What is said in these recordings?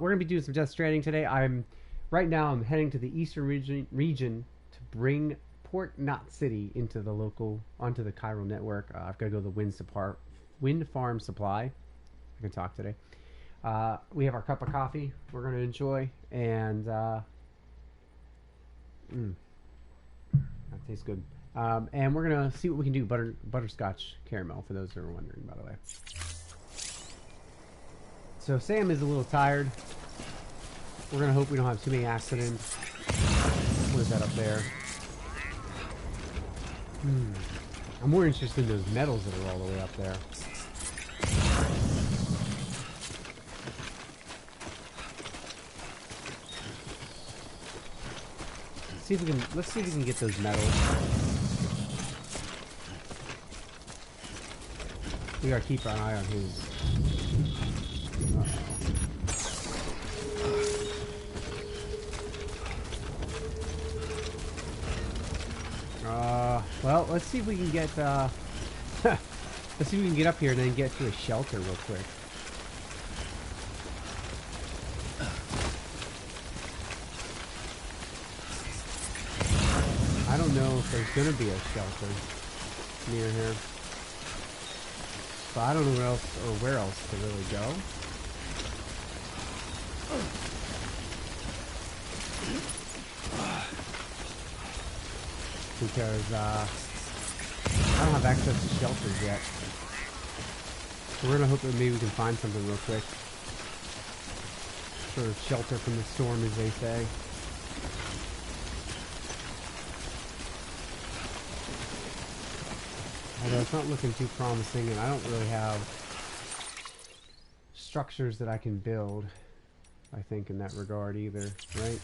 We're gonna be doing some Death Stranding today. Right now I'm heading to the eastern region to bring Port Knot City into the local onto the chiral network. I've got to go to the wind farm supply. I can talk today. We have our cup of coffee we're gonna enjoy, and that tastes good. And we're gonna see what we can do. Butterscotch caramel, for those who are wondering, by the way. So Sam is a little tired. We're gonna hope we don't have too many accidents. What is that up there? I'm more interested in those metals that are all the way up there. Let's see if we can get those metals. We gotta keep an eye on his. Well, let's see if we can get, let's see if we can get up here and then get to a shelter real quick. I don't know if there's gonna be a shelter near here. But I don't know where else to really go. Because I don't have access to shelters yet. So we're gonna hope that maybe we can find something real quick. Sort of shelter from the storm, as they say. Although it's not looking too promising, and I don't really have structures that I can build, I think, in that regard either, right?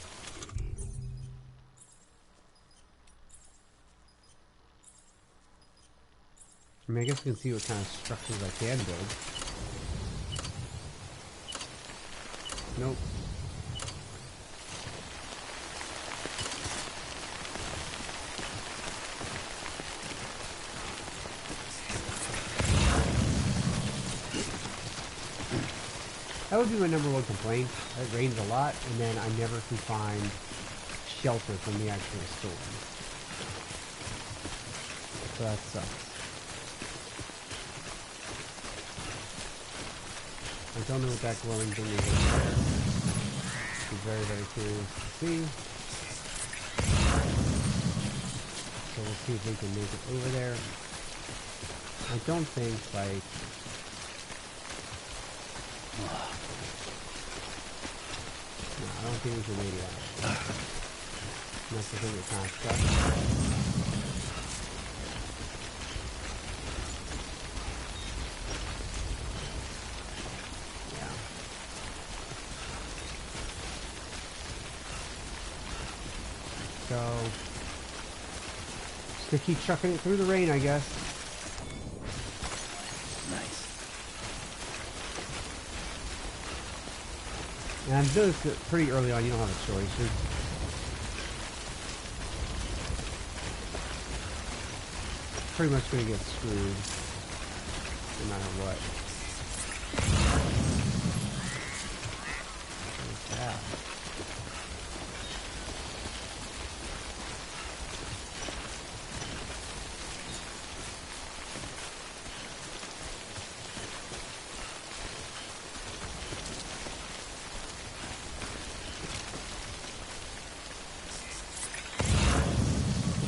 I mean, I guess we can see what kind of structures I can build. Nope. That would be my number one complaint. It rains a lot, and then I never can find shelter from the actual storm. So that sucks. I don't know what that glowing thing is over there. I'm very, very curious to see. So we'll see if we can make it over there. I don't think, like... No, I don't think we can make it out. That's the thing that kind of sucks. So, just gonna keep chucking it through the rain, I guess. Nice. And I've noticed that pretty early on you don't have a choice. You're pretty much gonna get screwed, no matter what. What's that?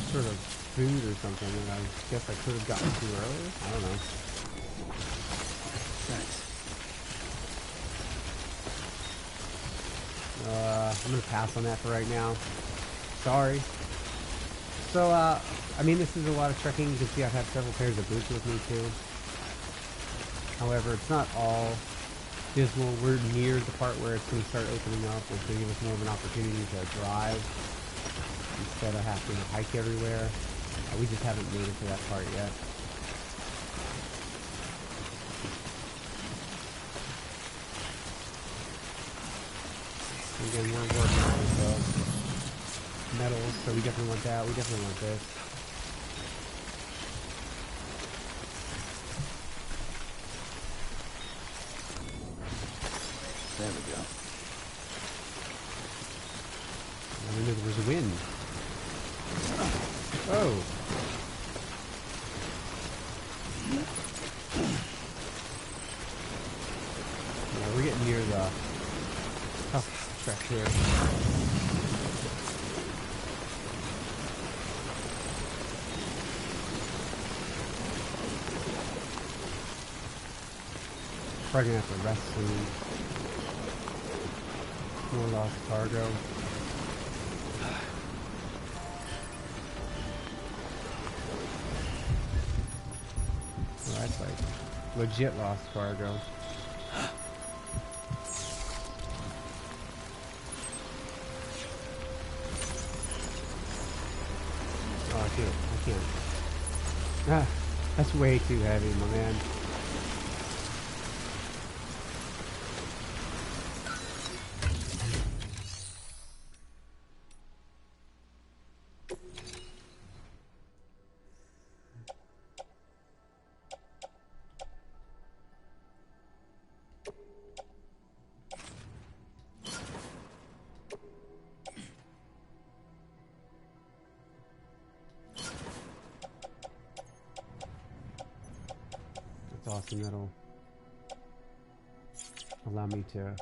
Sort of food or something that I guess I could have gotten to earlier. I don't know. Thanks. I'm gonna pass on that for right now. Sorry. So, I mean, this is a lot of trekking. You can see I have several pairs of boots with me too. However, it's not all dismal. We're near the part where it's going to start opening up. It's going to give us more of an opportunity to drive instead of having to hike everywhere. We just haven't made it to that part yet. Again, we're working on it though. Metals, so we definitely want that. We definitely want this. There we go. Whoa. Yeah, we're getting near the tough stretch here. Probably gonna have to rest soon. More lost cargo. Oh, that's like legit lost cargo. Oh, I can't. Ah, that's way too heavy, my man. Awesome, that'll allow me to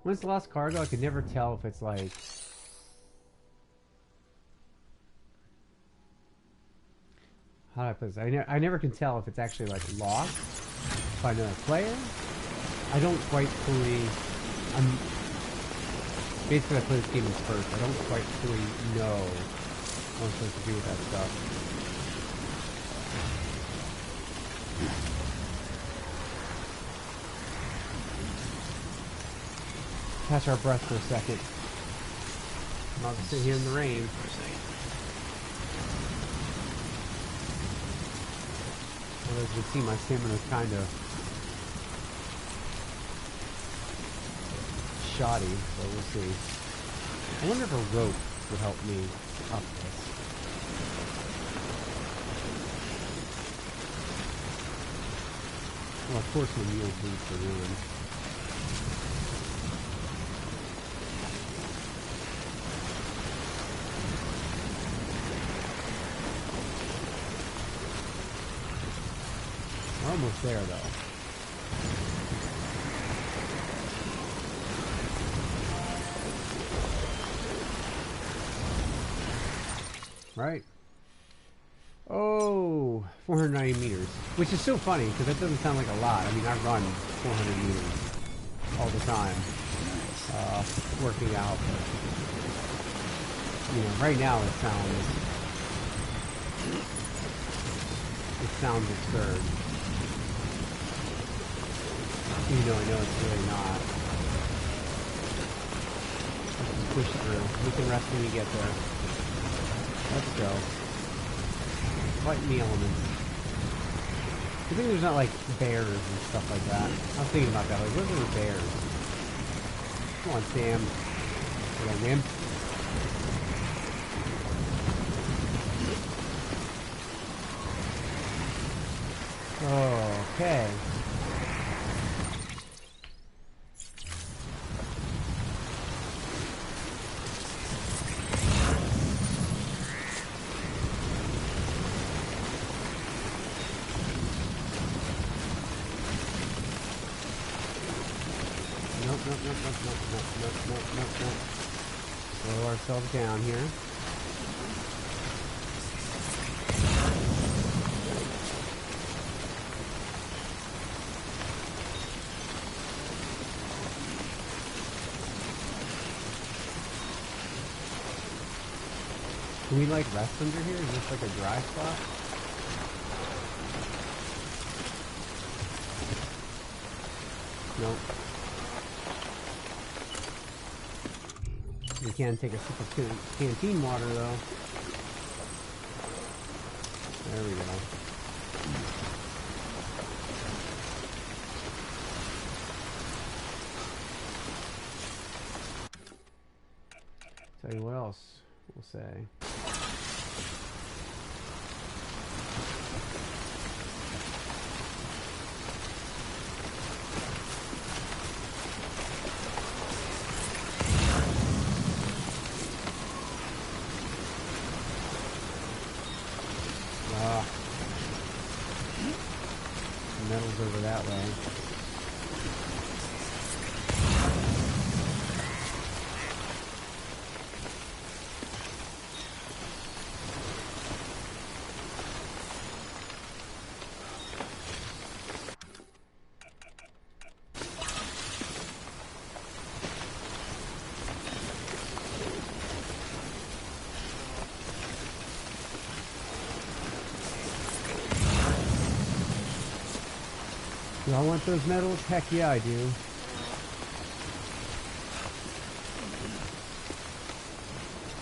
when it's lost cargo, I could never tell if it's like how do I put this? I never can tell if it's actually like lost by another player. I don't quite fully basically I play this game in first. I don't quite fully know what I'm supposed to do with that stuff. Catch our breath for a second. I'll just sit here in the rain. Well, as you can see, my stamina is kind of shoddy, so we'll see. I wonder if a rope would help me up this. Well, of course my mule boots are ruined. We're almost there, though. Right. Oh, 490 meters. Which is so funny, because that doesn't sound like a lot. I mean, I run 400 meters all the time. Working out. But, you know, right now it sounds absurd. Even though I know it's really not. Let's just push through. We can rest when we get there. Let's go. Fight in the elements. I think there's not like bears and stuff like that. I was thinking about that. Like, what if there were bears? Come on, Sam. Little wimp. Okay. Nope. Slow ourselves down here. Can we like rest under here? Is this like a dry spot? Nope. We can take a sip of canteen water though. There we go. Tell you what else we'll say. over that way. Do I want those medals? Heck yeah, I do.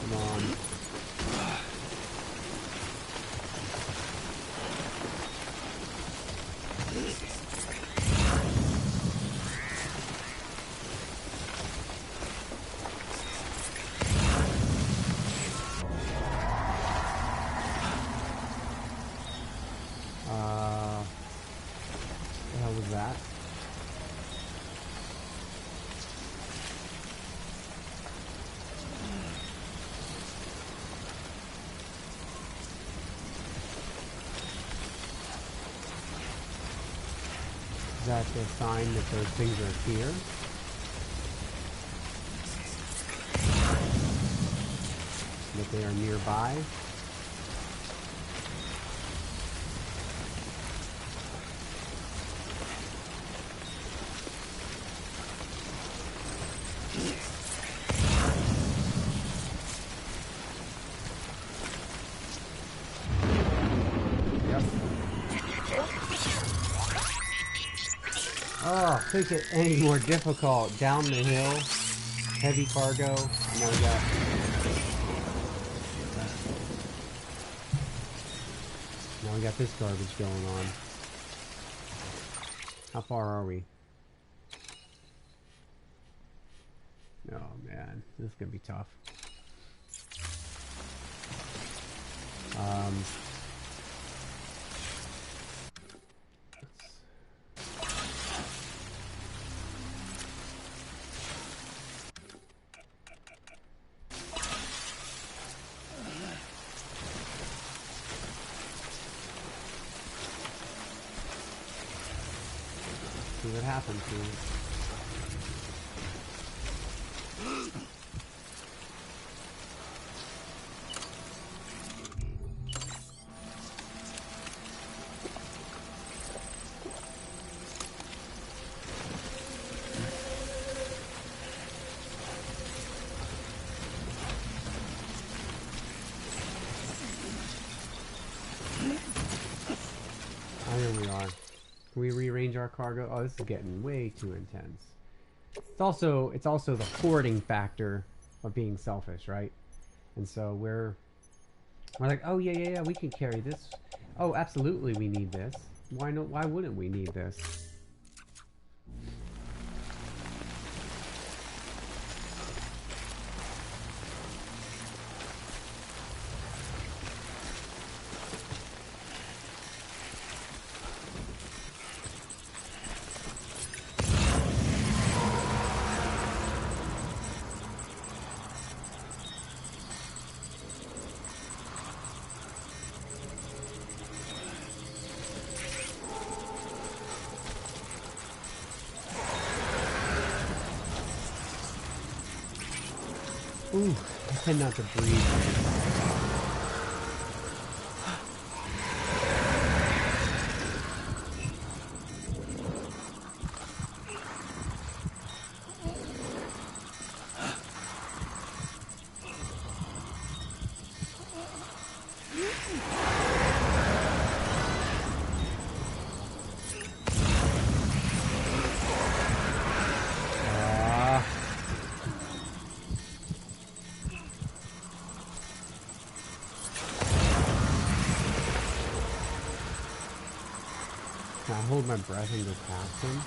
Come on. What the hell was that? Is that the sign that those things are here? That they are nearby? Oh, couldn't get any more difficult. Down the hill, heavy cargo. Now we got this garbage going on. How far are we? Oh man, this is gonna be tough. See what happens here. Here we are. Can we rearrange our cargo? Oh, this is getting way too intense. It's also the hoarding factor of being selfish, right? And so we're like, oh yeah, we can carry this. Oh, absolutely, we need this. Why not? Why wouldn't we need this? Ooh, I tend not to breathe. Can I hold my breath and go past him?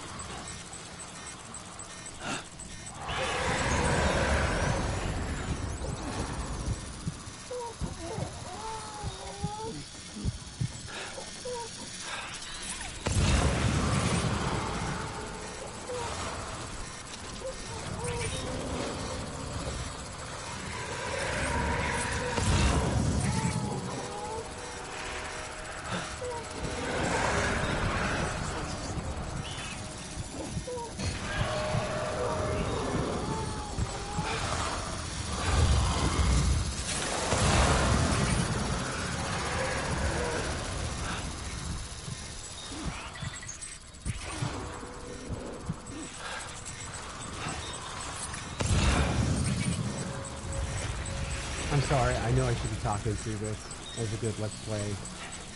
sorry. I know I should be talking through this as a good Let's Play,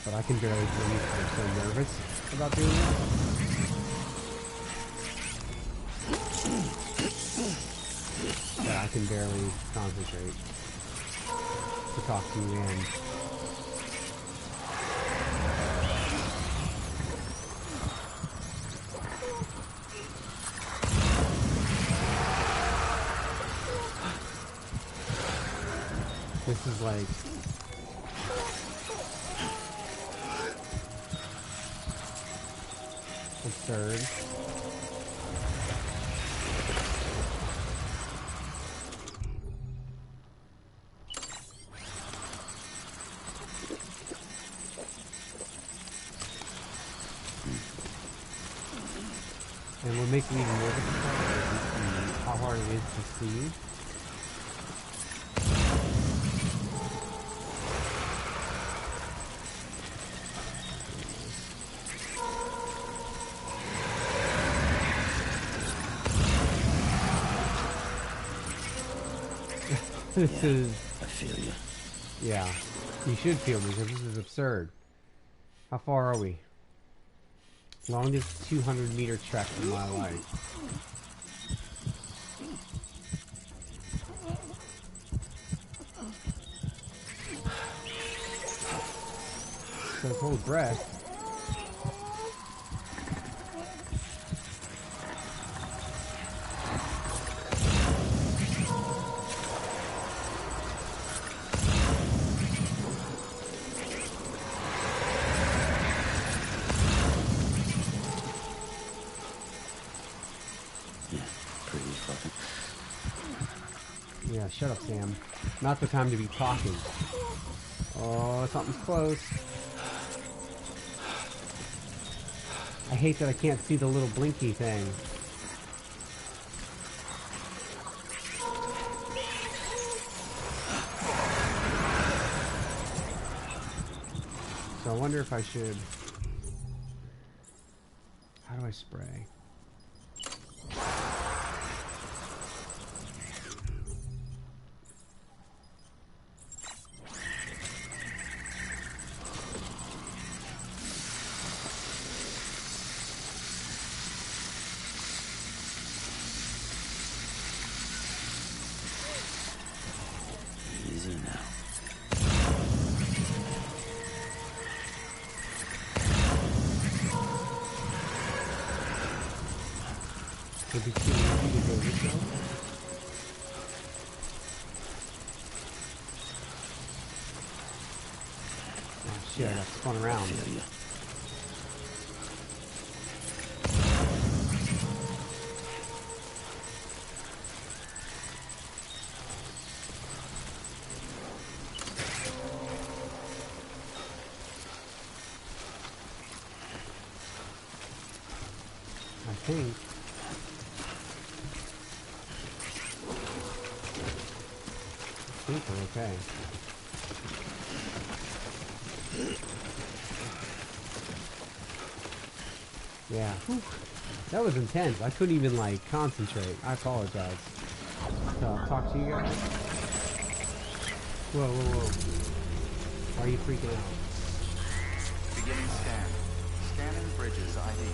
but I can barely breathe because I'm so nervous about doing this. That I can barely concentrate to talk to you and this is like absurd. And what makes me even more difficult is how hard it is to see. This is... I feel you. Yeah, you should feel me because this is absurd. How far are we? Longest 200-meter trek in my life. So hold breath. Yeah, shut up, Sam. Not the time to be talking. Oh, something's close. I hate that I can't see the little blinky thing. So I wonder if I should... How do I spray? Easy now. It'd be too easy to go this way. Oh shit, I got spun around. I think. I think we're okay. Yeah. Whew. That was intense. I couldn't even, like, concentrate. I apologize. So, I'll talk to you guys. Whoa, whoa, whoa. Why are you freaking out? Beginning scan. Scanning bridges ID.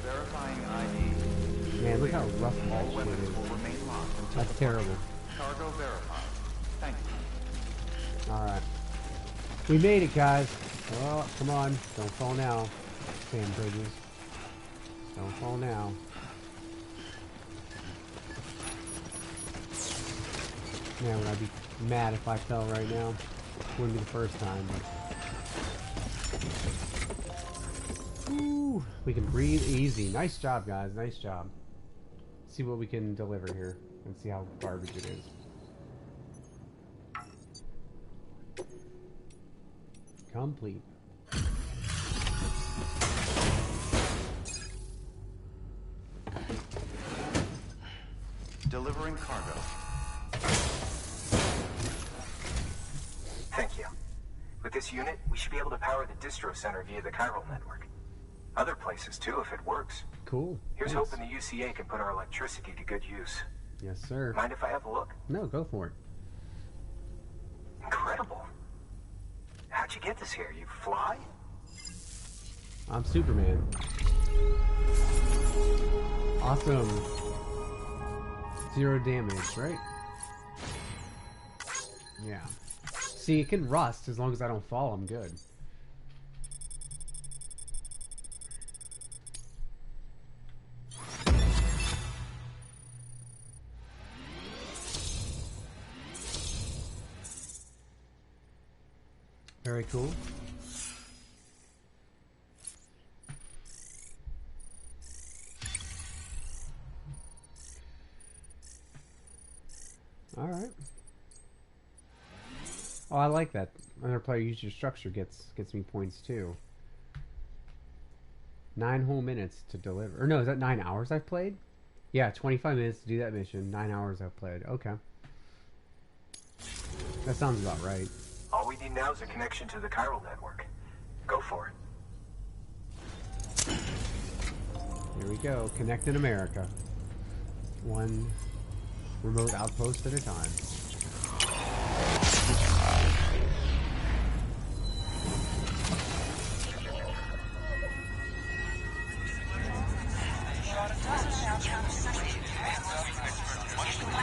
Verifying ID. Man, look how rough All that shit weapons is. will remain locked until That's terrible. cargo verified. Thank you. Alright. We made it, guys. Oh, come on. Don't fall now. Sam Bridges. Don't fall now. Man, would I be mad if I fell right now? Wouldn't be the first time, but... Ooh, we can breathe easy. Nice job, guys. Nice job. See what we can deliver here and see how garbage it is. Complete. Delivering cargo. Thank you. With this unit, we should be able to power the distro center via the chiral network. Other places too, if it works. Cool. Here's Thanks. hoping the UCA can put our electricity to good use. Yes, sir. Mind if I have a look? No, go for it. Incredible. How'd you get this here? You fly? I'm Superman. Awesome. 0 damage, right? Yeah. See, it can rust as long as I don't fall. I'm good. Very cool. All right. Oh, I like that. Another player use your structure gets me points too. 9 whole minutes to deliver. Or no, is that 9 hours I've played? Yeah, 25 minutes to do that mission. 9 hours I've played. Okay. That sounds about right. All we need now is a connection to the chiral network. Go for it. Here we go. Connect in America. One remote outpost at a time.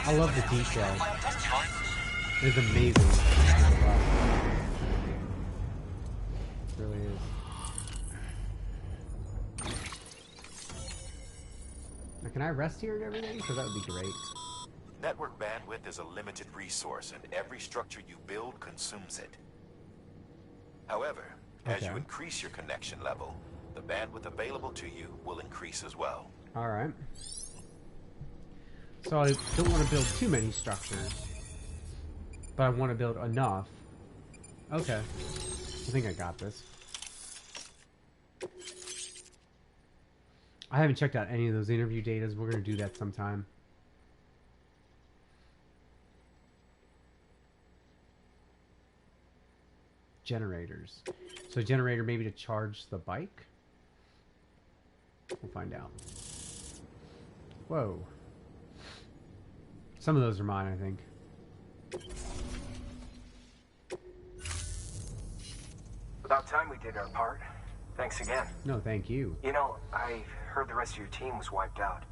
I love the detail. It's amazing. It really is. Now, can I rest here and everything? Because that would be great. Network bandwidth is a limited resource, and every structure you build consumes it. However, as you increase your connection level, the bandwidth available to you will increase as well. Alright. So I don't want to build too many structures, but I want to build enough. Okay. I think I got this. I haven't checked out any of those interview datas. We're going to do that sometime. Generators. So generator maybe to charge the bike? We'll find out. Whoa. Some of those are mine, I think. About time we did our part. Thanks again. No, thank you. You know, I heard the rest of your team was wiped out.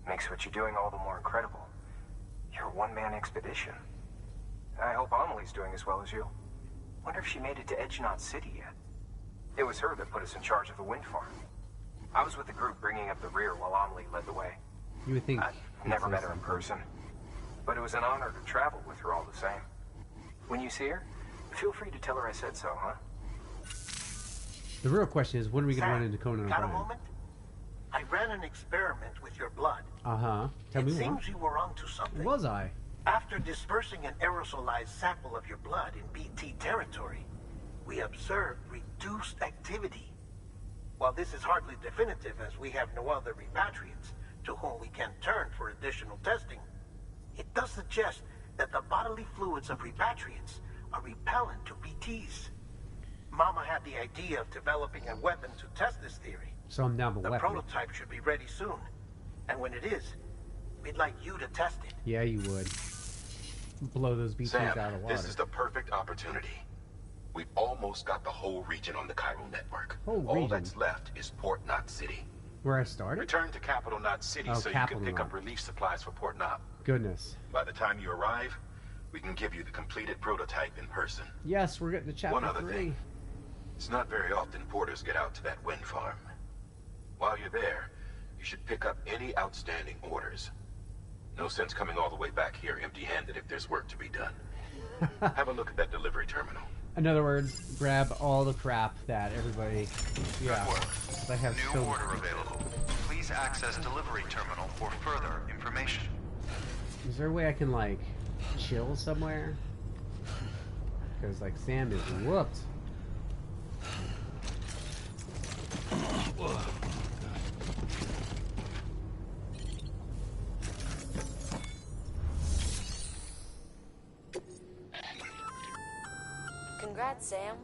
Makes what you're doing all the more incredible. You're a one-man expedition. I hope Amelie's doing as well as you. Wonder if she made it to Edgenot City yet. It was her that put us in charge of the wind farm. I was with the group bringing up the rear while Amelie led the way. You would think... I never met her in person, but it was an honor to travel with her all the same. When you see her, feel free to tell her I said so, huh? The real question is, when are we going to run into Conan got a O'Brien? moment? I ran an experiment with your blood. Uh-huh. Tell me It more. seems you were onto something. Was I? After dispersing an aerosolized sample of your blood in BT territory, we observed reduced activity. While this is hardly definitive, as we have no other repatriates to whom we can turn for additional testing, it does suggest that the bodily fluids of repatriates are repellent to BTs. Mama had the idea of developing a weapon to test this theory. So I'm down the The weapon. prototype should be ready soon. And when it is, we'd like you to test it. Yeah, you would. Blow those BTs Sam, out of water. this is the perfect opportunity. We've almost got the whole region on the chiral network. Whole All region? that's left is Port Knot City. Where I started? Return to Capital Knot City Oh, so you Capital can pick Knot. up relief supplies for Port Knot. Goodness. By the time you arrive, we can give you the completed prototype in person. Yes, we're getting to chapter One other 3. thing. It's not very often porters get out to that wind farm. While you're there, you should pick up any outstanding orders. No sense coming all the way back here empty-handed if there's work to be done. Have a look at that delivery terminal. In other words, grab all the crap that everybody... Yeah. Good work. 'Cause I have New so order available. Please access delivery terminal for further information. Is there a way I can, like, chill somewhere? Because, like, Sam is whooped. Congrats, Sam.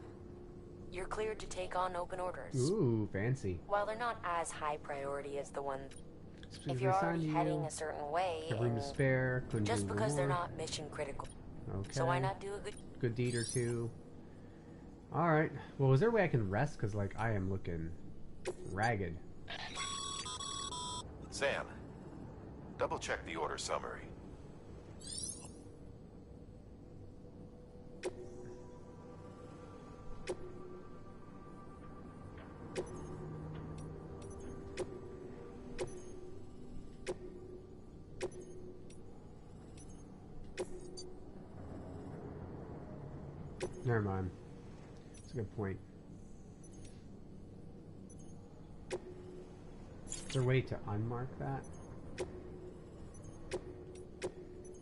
You're cleared to take on open orders. Ooh, fancy. While they're not as high priority as the ones, if Specifically you're assigned already to heading you. a certain way, Have room to spare. Couldn't just do because they're more. not mission critical. Okay. So why not do a good deed or two? Alright. Well, is there a way I can rest? Because, like, I am looking ragged. Sam, double check the order summary. Never mind. That's a good point. Is there a way to unmark that?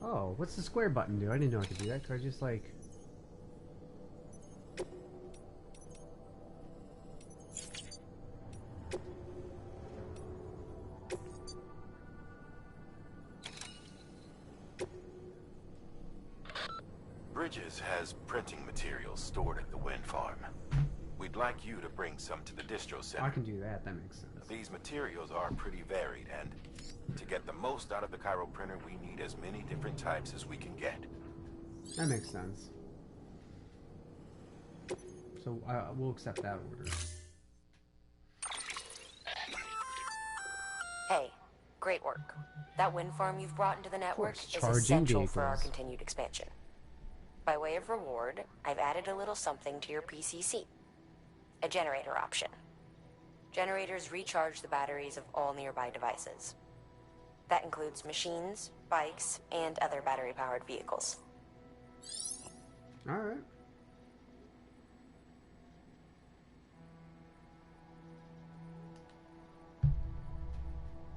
Oh, what's the square button do? I didn't know I could do that. Could I just, like... Bridges has printing materials stored at the wind farm. We'd like you to bring some to the distro center. I can do that. That makes sense. These materials are pretty varied, and to get the most out of the Cairo printer, we need as many different types as we can get. That makes sense. So we'll accept that order. Hey, great work. That wind farm you've brought into the network course, is charging essential for our vehicles. continued expansion. By way of reward, I've added a little something to your PCC. A generator option. Generators recharge the batteries of all nearby devices. That includes machines, bikes, and other battery-powered vehicles. Alright.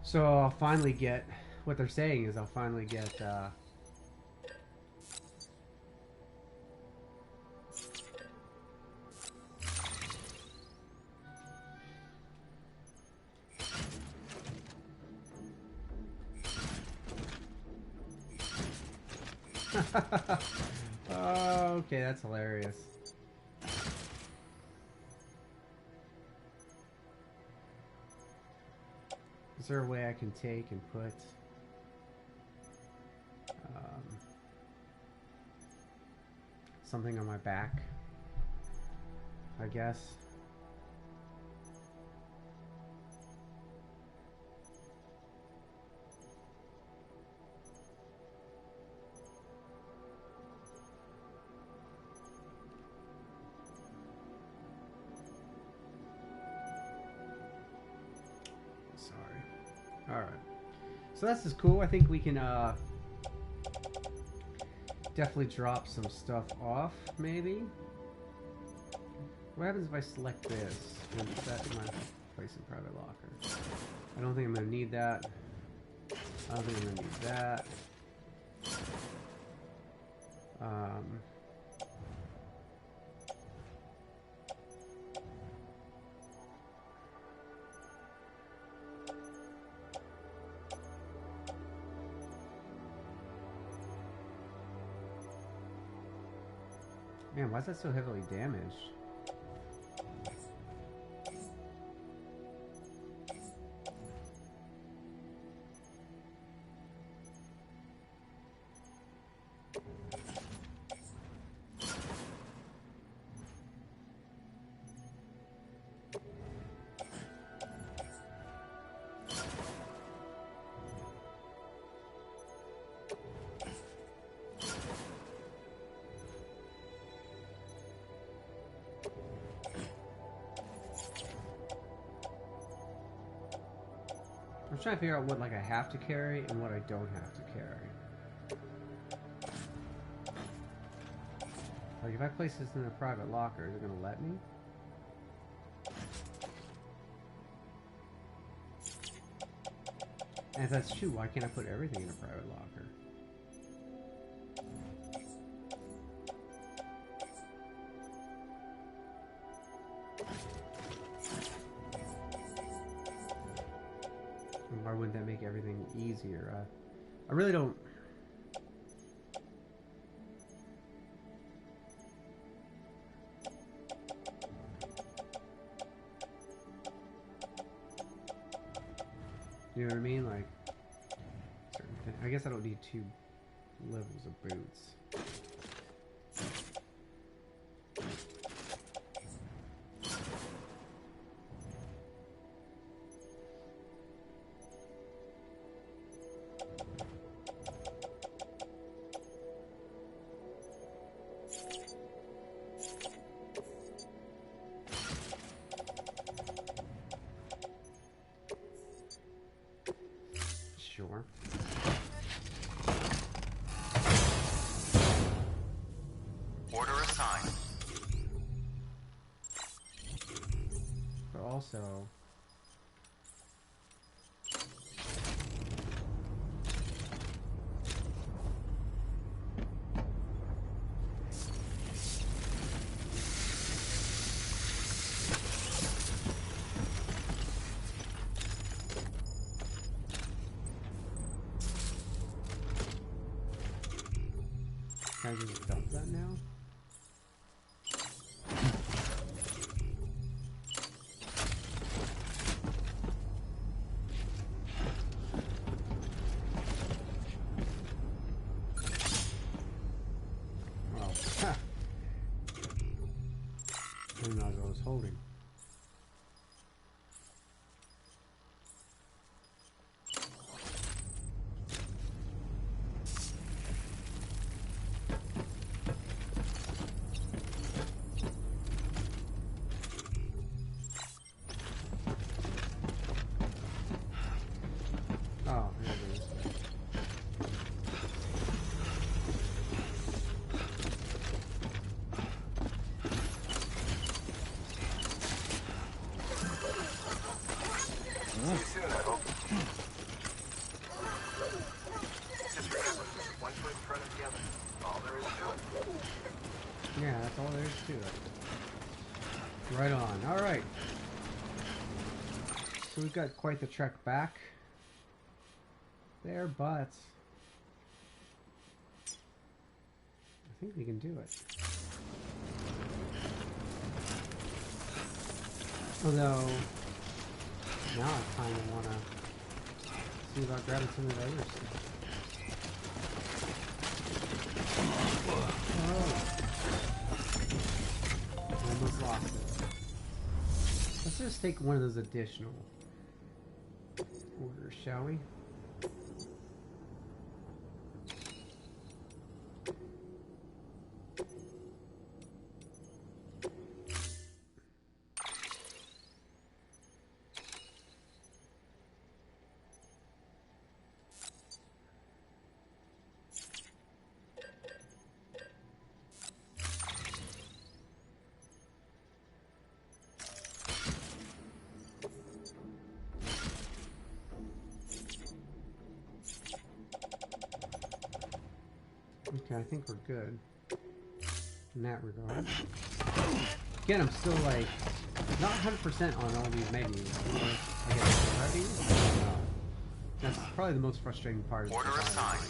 So I'll finally get... What they're saying is I'll finally get... Oh, okay, that's hilarious. Is there a way I can take and put something on my back? I guess. Alright. So that's just cool. I think we can definitely drop some stuff off, maybe. What happens if I select this and set my place in private locker? I don't think I'm going to need that. I don't think I'm going to need that. Man, why is that so heavily damaged? I'm trying to figure out what like I have to carry and what I don't have to carry. Like if I place this in a private locker, is it gonna let me? And if that's true, why can't I put everything in a private locker? Why wouldn't that make everything easier? I really don't... You know what I mean? Like, certain thing. I guess I don't need 2 levels of boots. also... Can I just dump that now? Oh, ha! I didn't realize what I was holding. Oh, here it is. See you soon, I hope. Just remember, one foot in front of the other. All there is to it. Yeah, that's all there is to it. Right on. Alright. So we've got quite the trek back there, but I think we can do it. Although, now I kind of want to see about grabbing some of the other stuff. Oh. Almost lost it. Let's just take one of those additional orders, shall we? Okay, I think we're good in that regard. Again, I'm still like not 100% on all these menus. I guess ready? I don't know. That's probably the most frustrating part. Of Order assigned.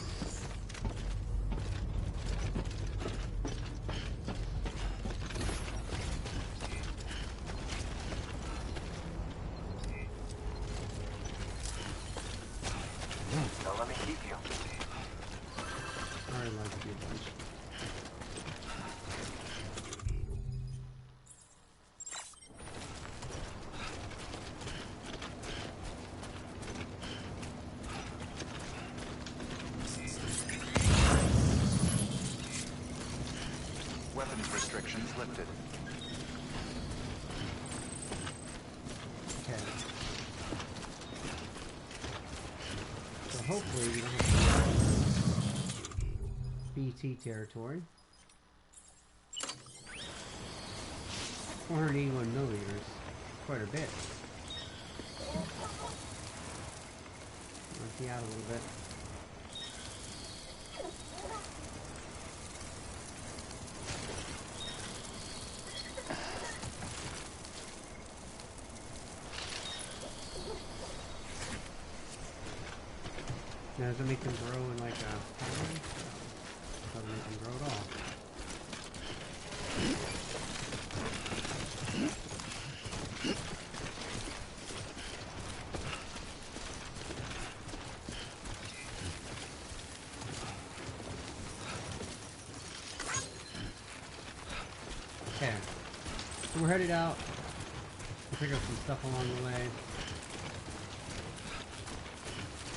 Don't let me keep you. I already like to do a bunch. Weapons restrictions lifted. Okay. So hopefully we don't have to BT territory. 481 milliliters. Quite a bit. Empty out a little bit. Now, does it make them grow in like a pattern? Doesn't make them grow at all. Okay, so we're headed out. We'll pick up some stuff along the way.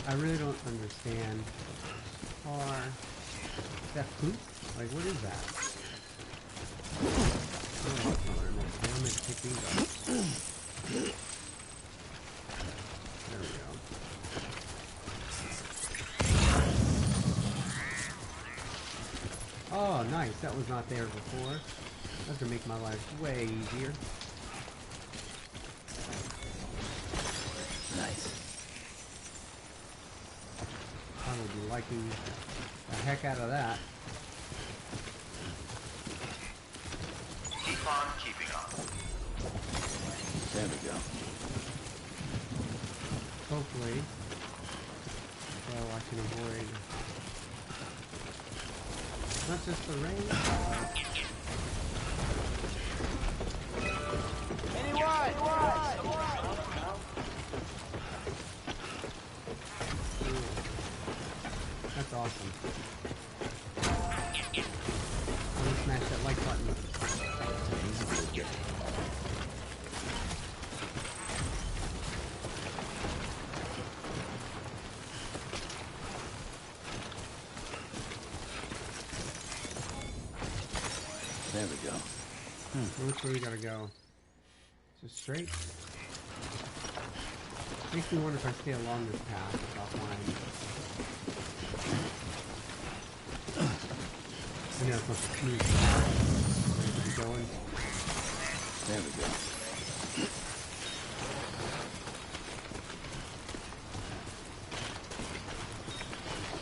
I really don't understand. Car. Is that poop? Like, what is that? Oh, I'm gonna pick these up. There we go. Oh, nice. That was not there before. That's gonna make my life way easier. will be liking the heck out of that. Keep on keeping on. There we go. Hopefully, so I can avoid not just the rain. Anyone? That's awesome. I'm gonna smash that like button. There we go. Which way we gotta go? Just straight? Makes me wonder if I stay along this path offline. I know it's not a smooth path. Where are we going? There we go.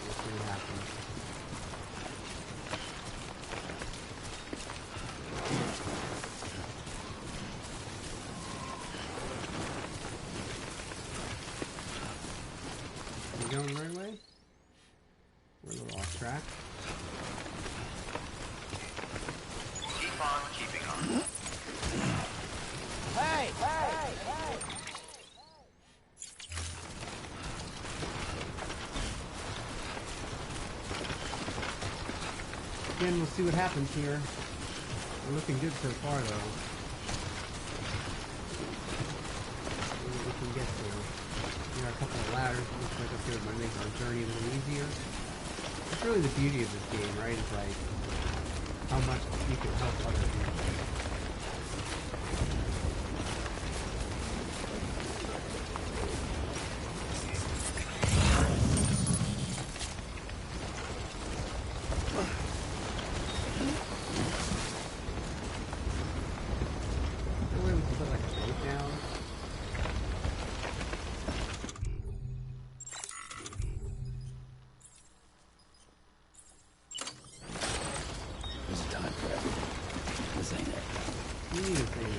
Let's see what happens. We going the right way? We're a little off track. Keep on keeping on. Hey! Again, we'll see what happens here. We're looking good so far, though. See what we can get to. There are a couple of ladders. It looks like it's going to make our journey a little easier. That's really the beauty of this game, right? It's like how much you can help other people. Maybe we can put like a boat down. There's a time for everything. This ain't it. You need a thing.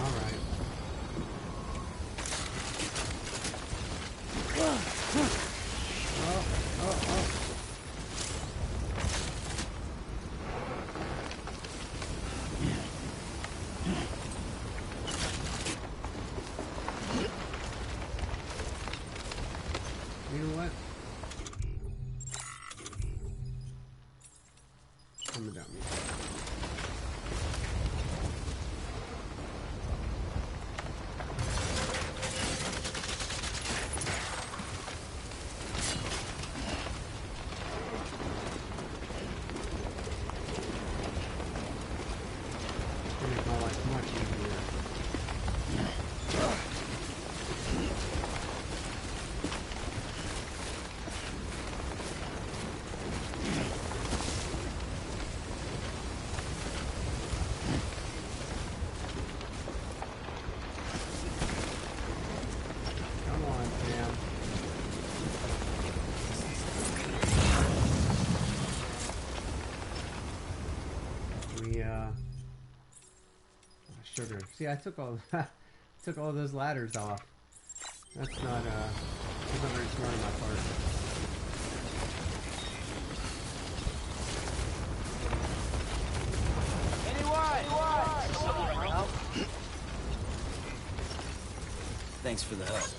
Alright. Oh. You know what? I'm a dummy. Gonna make my life much easier. Come on, Sam. We sugar. See, I took all took all those ladders off. That's not very smart on my part. Anyone? Thanks for the help.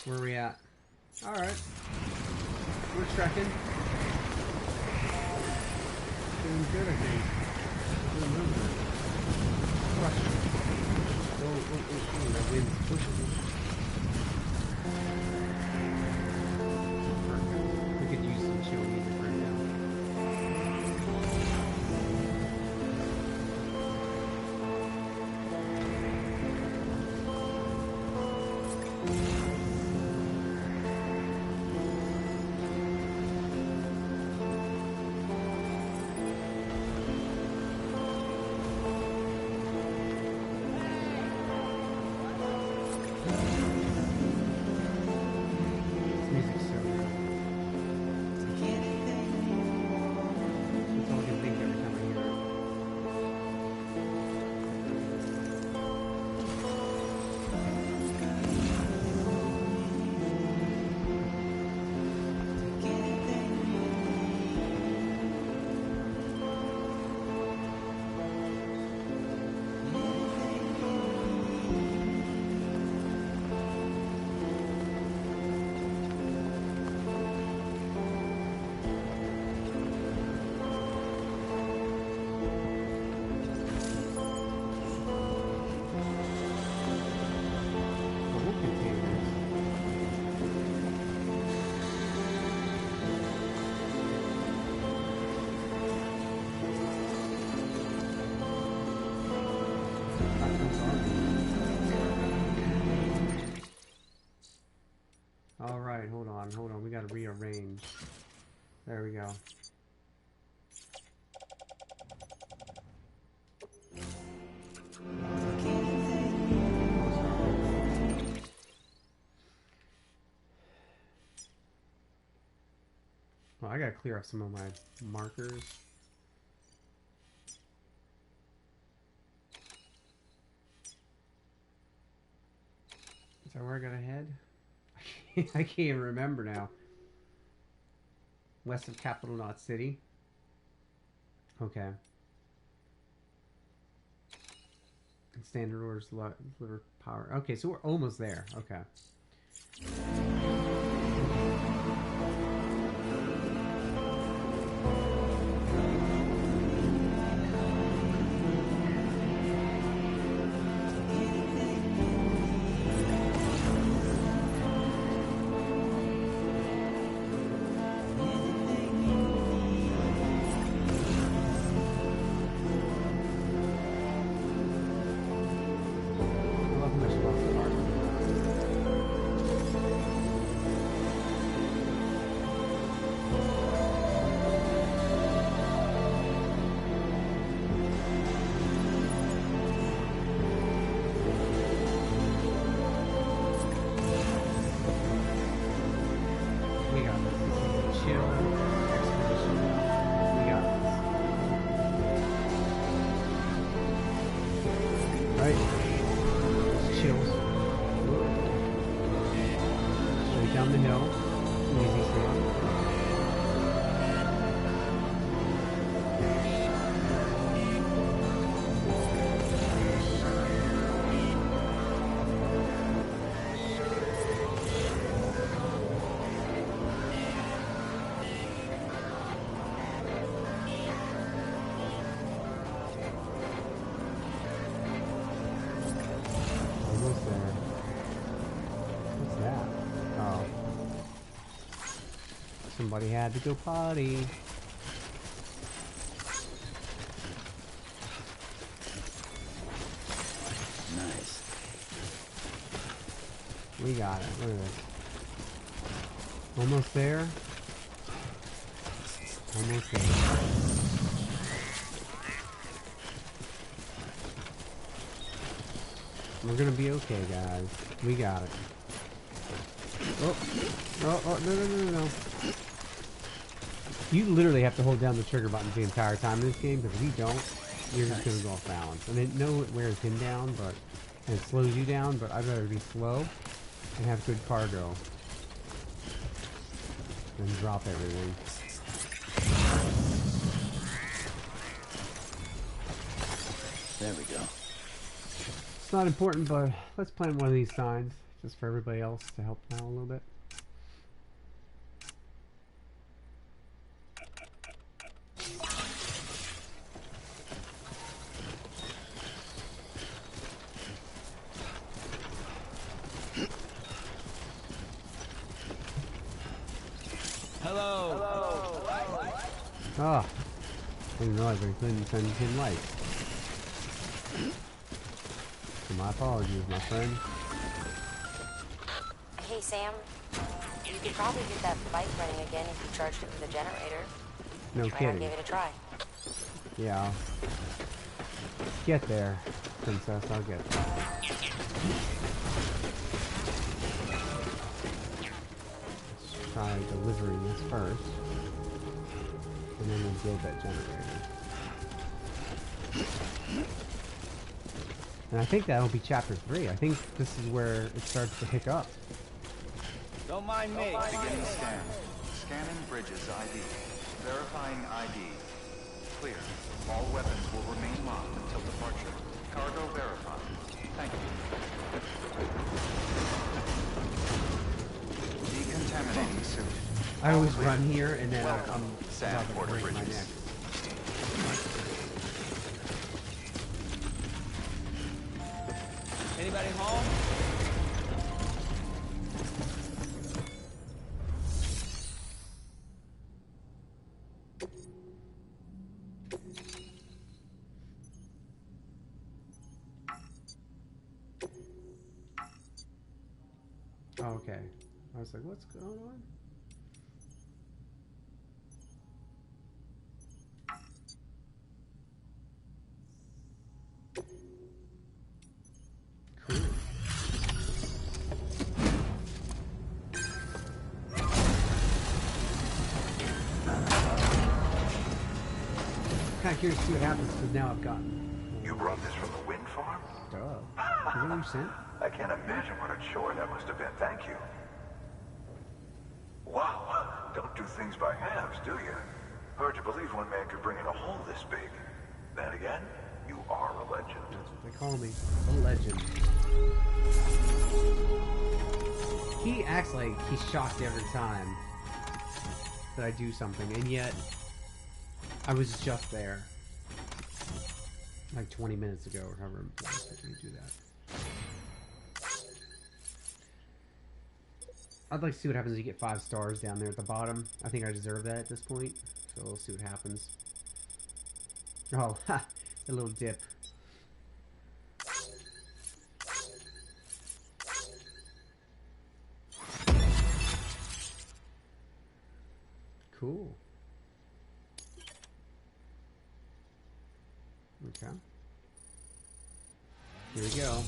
Where are we at? Alright. We're trekking. Doing good, I think. Doing real good. Crushing it. Oh, that wind's pushing me. Perfect. We could use some chill music right Alright, hold on. We gotta rearrange. There we go. Well, I gotta clear up some of my markers. Is that where I gotta head? I can't even remember now. West of Capital Knot City. Okay. Standard orders, liver power. Okay, so we're almost there. Okay. Somebody had to go potty. Nice. We got it. Look at this. Almost there. Almost there. We're gonna be okay, guys. We got it. Oh, no. You literally have to hold down the trigger button the entire time in this game, because if you don't, you're just going to go off balance. And I know it wears him down, and it slows you down, but I'd rather be slow and have good cargo than drop everything. There we go. It's not important, but let's plant one of these signs, just for everybody else to help out a little bit. Ah, I didn't realize I couldn't send him lights. So my apologies, my friend. Hey, Sam. You could probably get that bike running again if you charged it with a generator. No Why kidding. not give it a try? Yeah. Get there, princess. I'll get there. Let's try delivering this first. And then we'll build that generator. And I think that'll be chapter 3. I think this is where it starts to pick up. Don't mind me. Begin the scan. Scanning bridges ID. Verifying ID. Clear. All weapons will remain locked until departure. Cargo verified. Thank you. Decontaminating suit. I always run here and then Welcome, I'm Sam about to Porter break my Bridges. neck. Anybody home? Oh, okay. I was like, what's going on? Cool. Kind of curious to see what happens because now I've gotten. You brought this from the wind farm? Duh. Is that what you sent? I can't imagine what a chore that must have been. Thank you. Wow. Don't do things by halves, do you? Hard to believe one man could bring in a hole this big. Then again, you are a legend. That's what they call me. A legend. He acts like he's shocked every time that I do something, and yet I was just there. Like 20 minutes ago, or however long it took me to do that. I'd like to see what happens if you get 5 stars down there at the bottom. I think I deserve that at this point, so we'll see what happens. Oh, ha! A little dip. Cool. Okay. Here we go.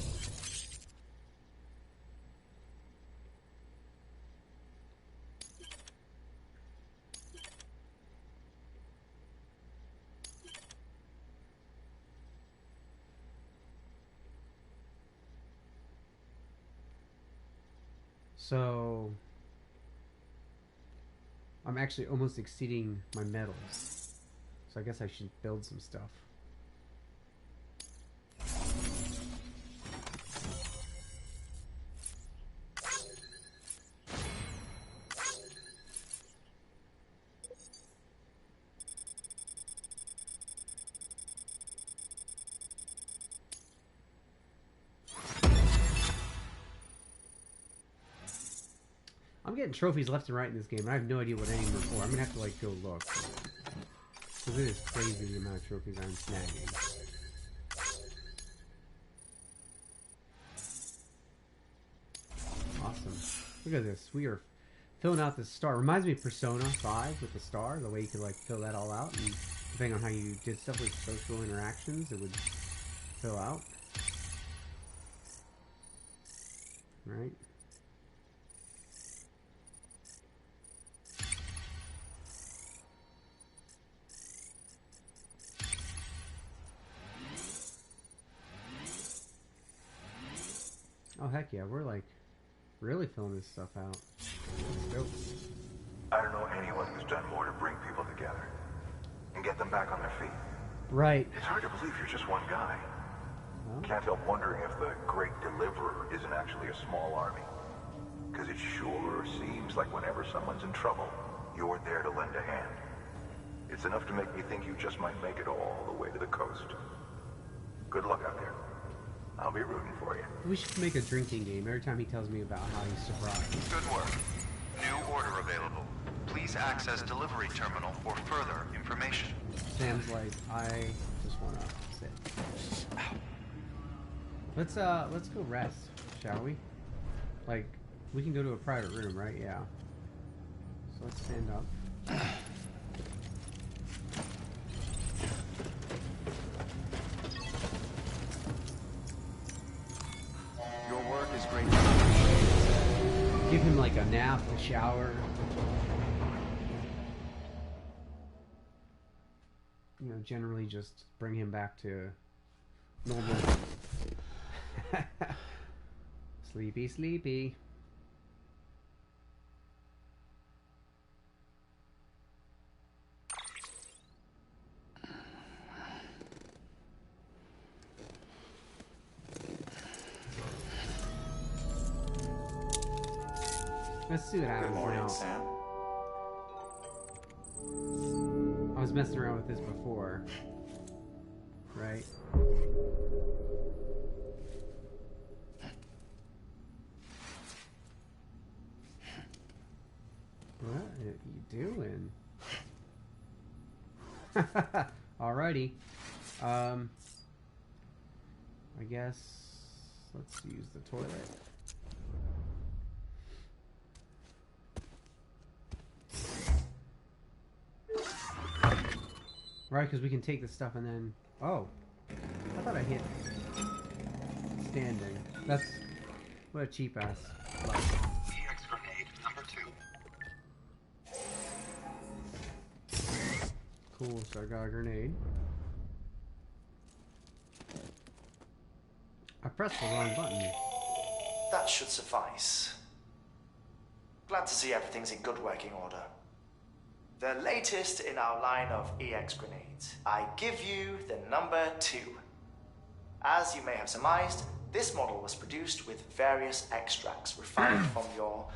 So I'm actually almost exceeding my medals. So I guess I should build some stuff. I'm getting trophies left and right in this game, and I have no idea what any of them are for. I'm gonna have to like go look. Because it is crazy the amount of trophies I'm snagging. Awesome. Look at this. We are filling out this star. Reminds me of Persona 5 with the star, the way you could like fill that all out, and depending on how you did stuff with social interactions, it would fill out. Right? Oh heck yeah, we're like really filling this stuff out. Let's go. I don't know anyone who's done more to bring people together and get them back on their feet. Right. It's hard to believe you're just one guy. Well, Can't help wondering if the Great Deliverer isn't actually a small army. Because it sure seems like whenever someone's in trouble, you're there to lend a hand. It's enough to make me think you just might make it all the way to the coast. Good luck out there. I'll be rooting for you. we should make a drinking game every time he tells me about how he's surprised. Good work. New order available. Please access delivery terminal for further information. Sam's like, I just want to sit. Let's go rest, shall we? Like, we can go to a private room, right? Yeah. So let's stand up. Your work is great. Give him like a nap, a shower. You know, generally just bring him back to normal. Sleepy, sleepy. Let's see what happens Good morning, now. Sam. I was messing around with this before, right? What are you doing? Alrighty. I guess let's use the toilet. Right, because we can take this stuff and then... Oh. I thought I hit... Standing. That's... What a cheap ass. EX grenade number 2. Cool, so I got a grenade. I pressed the wrong button. That should suffice. Glad to see everything's in good working order. The latest in our line of EX grenades. I give you the number 2. As you may have surmised, this model was produced with various extracts refined from your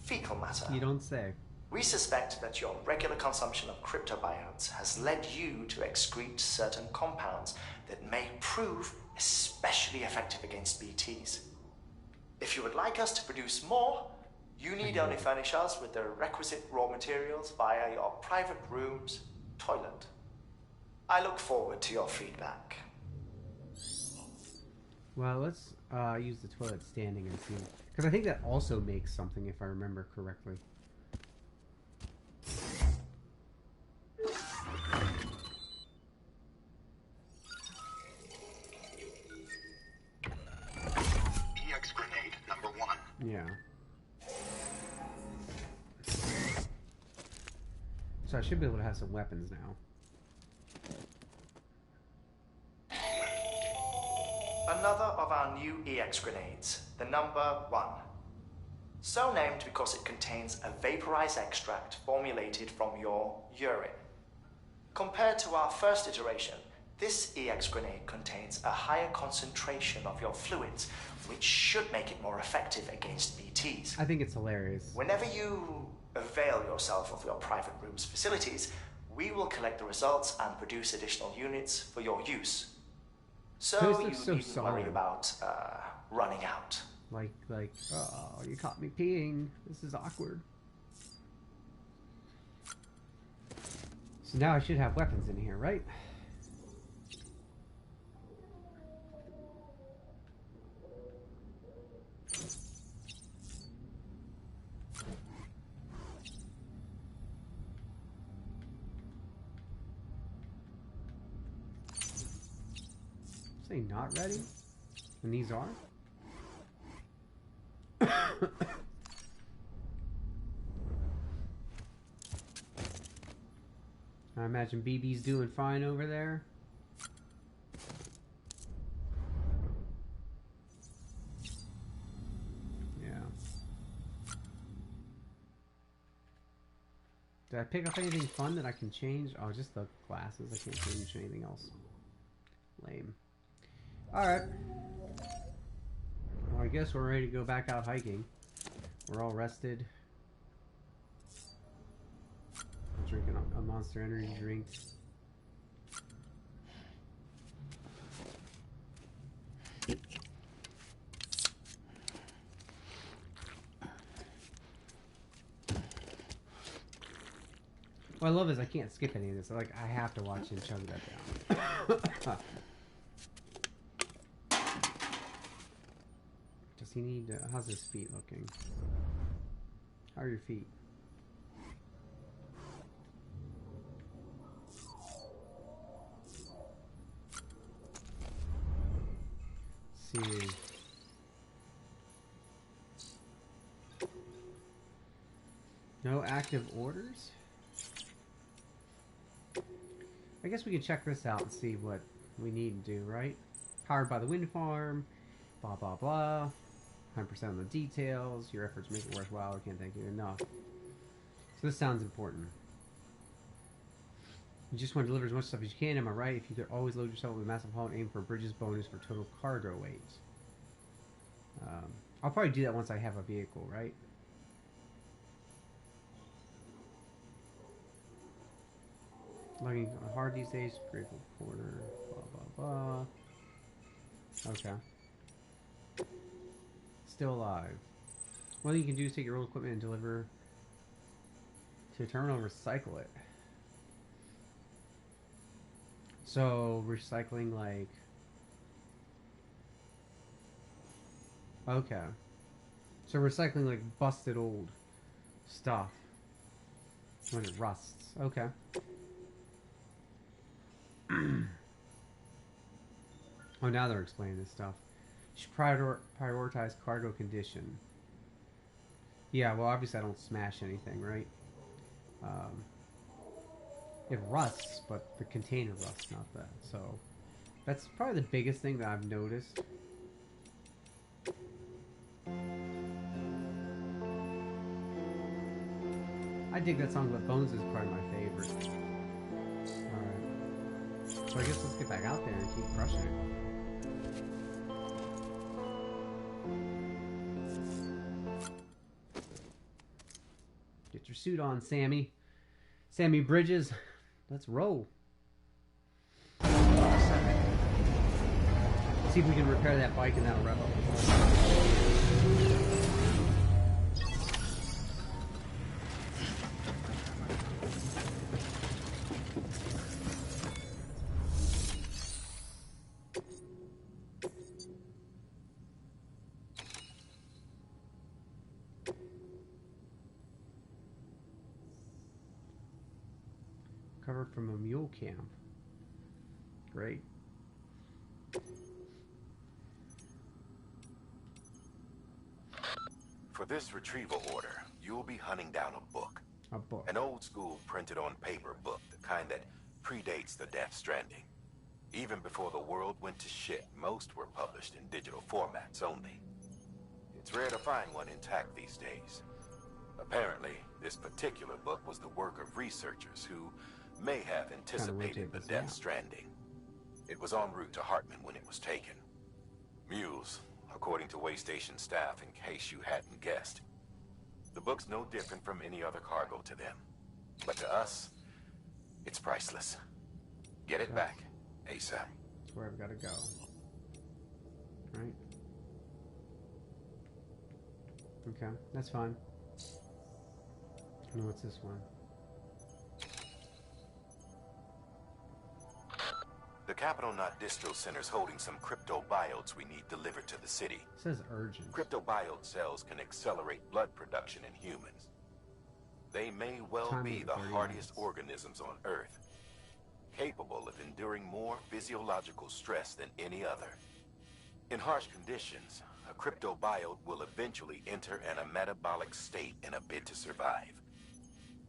fecal matter. You don't say. We suspect that your regular consumption of cryptobiotes has led you to excrete certain compounds that may prove especially effective against BTs. If you would like us to produce more, you need only furnish us with the requisite raw materials via your private room's toilet. I look forward to your feedback. Well, let's use the toilet standing and see. Because I think that also makes something, if I remember correctly. EX grenade number 1. Yeah. So I should be able to have some weapons now. Another of our new EX grenades, the number 1. So named because it contains a vaporized extract formulated from your urine. Compared to our first iteration, this EX grenade contains a higher concentration of your fluids, which should make it more effective against BTs. I think it's hilarious. Whenever you avail yourself of your private room's facilities, we will collect the results and produce additional units for your use. So you needn't worry about running out. Like, oh, you caught me peeing. This is awkward. So now I should have weapons in here, right? Say not ready? And these are? I imagine BB's doing fine over there. Yeah. Did I pick up anything fun that I can change? Oh, just the glasses. I can't change anything else. Lame. Alright. Well, I guess we're ready to go back out hiking. We're all rested. I'm drinking a Monster Energy drink. What I love is I can't skip any of this. Like, I have to watch him chug that down. Does he need... how's his feet looking? How are your feet? Let's see. No active orders? I guess we can check this out and see what we need to do, right? Powered by the wind farm, blah blah blah. 100% on the details. Your efforts make it worthwhile. I can't thank you enough. So this sounds important. You just want to deliver as much stuff as you can, am I right? If you could always load yourself with a massive haul and aim for a bridges bonus for total cargo weight. I'll probably do that once I have a vehicle, right? Logging hard these days, grateful porter, blah blah blah. Okay. Still alive. One thing you can do is take your old equipment and deliver to a terminal and recycle it. So, recycling like... Okay. So recycling like busted old stuff when it rusts. Okay. Oh, now they're explaining this stuff. You should prioritize cargo condition. Yeah, well, obviously I don't smash anything, right? It rusts, but the container rusts, not that. So that's probably the biggest thing that I've noticed. I dig that song, but Bones is probably my favorite. Alright. So I guess let's get back out there and keep crushing it. Get your suit on, Sammy. Sammy Bridges. Let's roll. See if we can repair that bike and that'll wrap up the whole. Covered from a mule camp. Great. For this retrieval order, you'll be hunting down a book. A book. An old school printed on paper book, the kind that predates the Death Stranding. Even before the world went to shit, most were published in digital formats only. It's rare to find one intact these days. Apparently, this particular book was the work of researchers who may have anticipated the Death Stranding. It was en route to Hartman when it was taken. Mules, according to way station staff, in case you hadn't guessed. The book's no different from any other cargo to them. But to us, it's priceless. Get it back, ASAP. That's where I've got to go. Right? Okay, that's fine. No, what's this one? The Capital Knot Distro Center's holding some cryptobiotes we need delivered to the city. It says urgent. Cryptobiote cells can accelerate blood production in humans. They may well be the hardiest organisms on Earth, capable of enduring more physiological stress than any other. In harsh conditions, a cryptobiote will eventually enter a metabolic state in a bid to survive.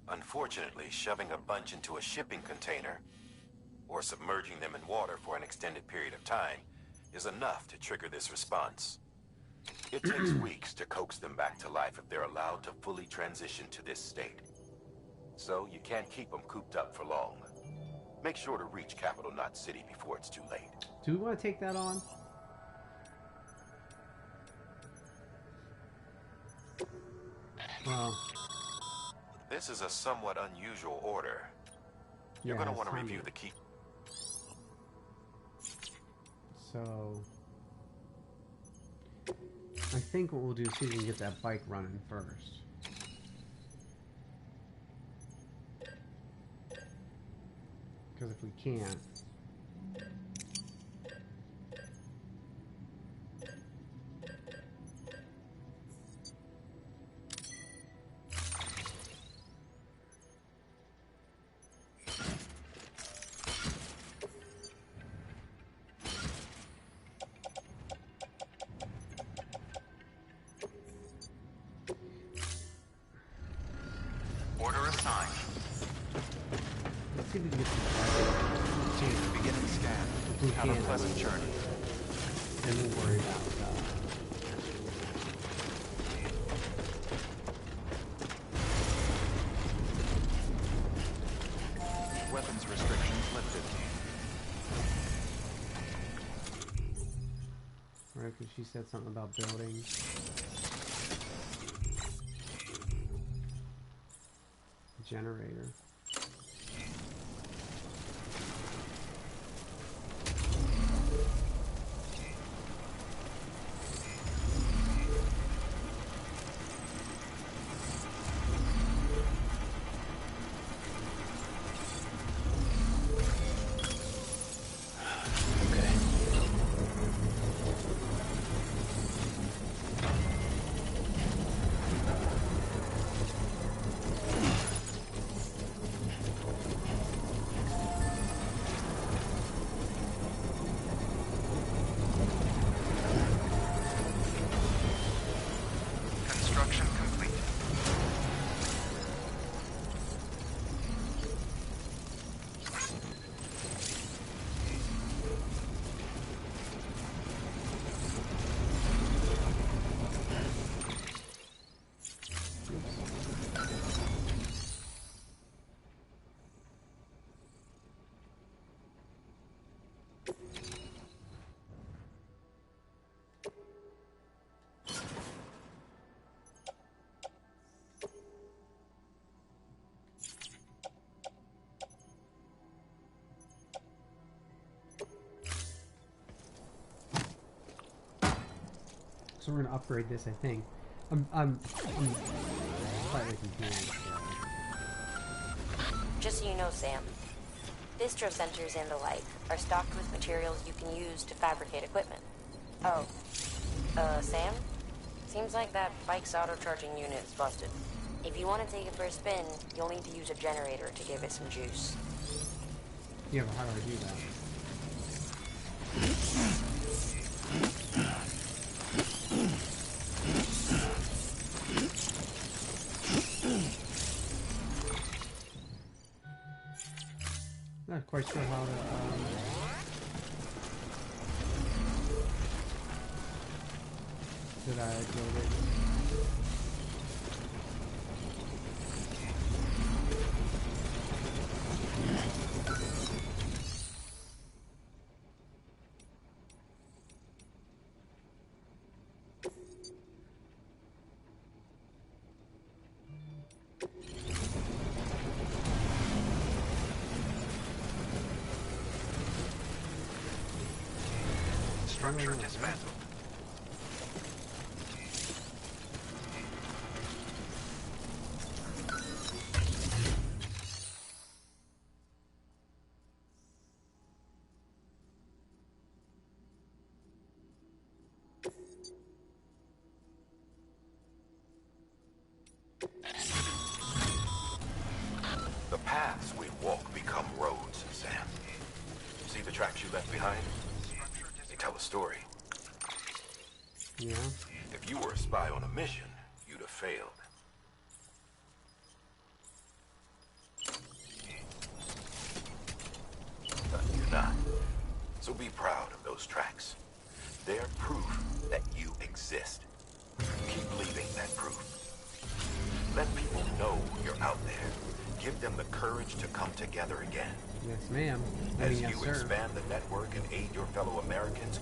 Unfortunately, shoving a bunch into a shipping container or submerging them in water for an extended period of time is enough to trigger this response. It takes weeks to coax them back to life if they're allowed to fully transition to this state. So you can't keep them cooped up for long. Make sure to reach Capital Knot City before it's too late. Do we want to take that on? Well, this is a somewhat unusual order. You're going to want to review the key. So, I think what we'll do is see if we can get that bike running first. Because if we can't... Order assigned. Let's see if we can get some Team, beginning scan. Have a pleasant journey. and we'll worry about Weapons restrictions lifted. right, because she said something about buildings. Generator. So we're gonna upgrade this, I think. I'm slightly confused. Just so you know, Sam, distro centers and the like are stocked with materials you can use to fabricate equipment. Oh, Sam? Seems like that bike's auto-charging unit is busted. If you want to take it for a spin, you'll need to use a generator to give it some juice. Yeah, but how do I do that? Not quite sure how to, did I build it? Structure dismantled. The paths we walk become roads, Sam. See the tracks you left behind? They tell a story. Yeah. If you were a spy on a mission, you'd have failed. But you're not. So be proud of those tracks. They're proof that you exist. Keep leaving that proof. Let people know you're out there. Give them the courage to come together again. Yes, ma'am. As Yes, you sir. expand the network and aid your fellow Americans,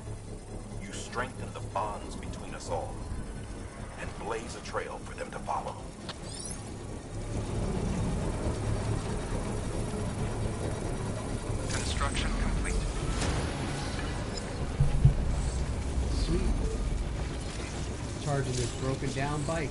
you strengthen the bonds between us all and blaze a trail for them to follow. Construction complete. Sweet. Charging this broken down bike.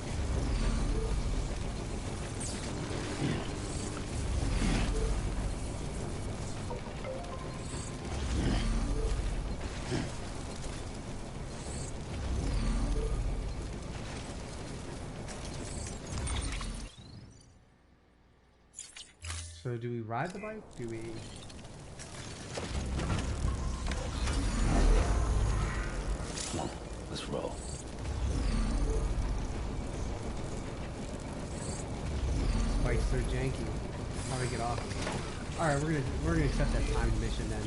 So do we ride the bike? Do we... Come on, let's roll. Bike's so janky. How do we get off? Alright, we're gonna accept that timed mission then.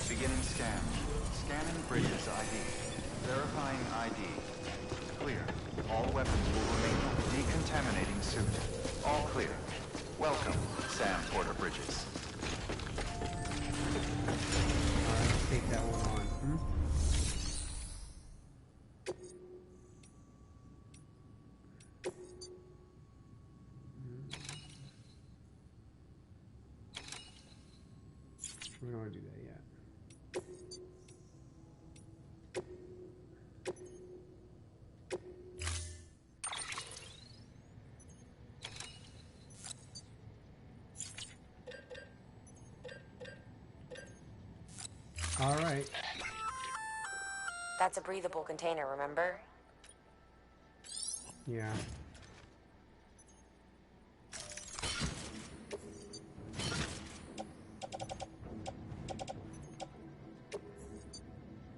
Beginning scan. Scanning bridges ID. Verifying ID. Clear. All weapons will remain decontaminating suit. All clear. Welcome, Sam Porter Bridges. Alright, let's take that one on. We don't want to do that yet. All right. That's a breathable container, remember? Yeah.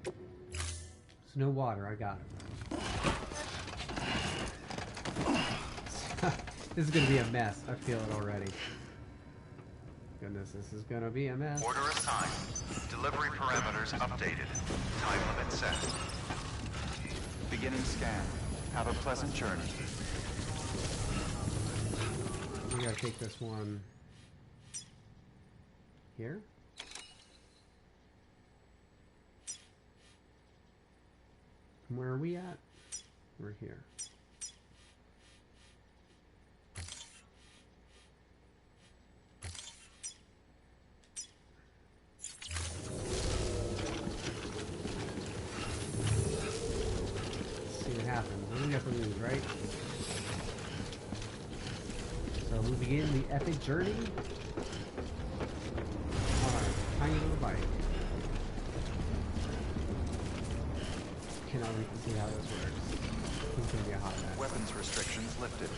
There's no water, I got it. This is gonna be a mess. I feel it already. Goodness, this is gonna be a mess. Order assigned. Delivery parameters updated. Time limit set. Beginning scan. Have a pleasant journey. We gotta take this one here. And where are we at? We're here. happens. What do we got to lose, right? So we begin the epic journey on our tiny little bike. Cannot wait to see how this works. It's gonna be a hot mess. Weapons restrictions lifted.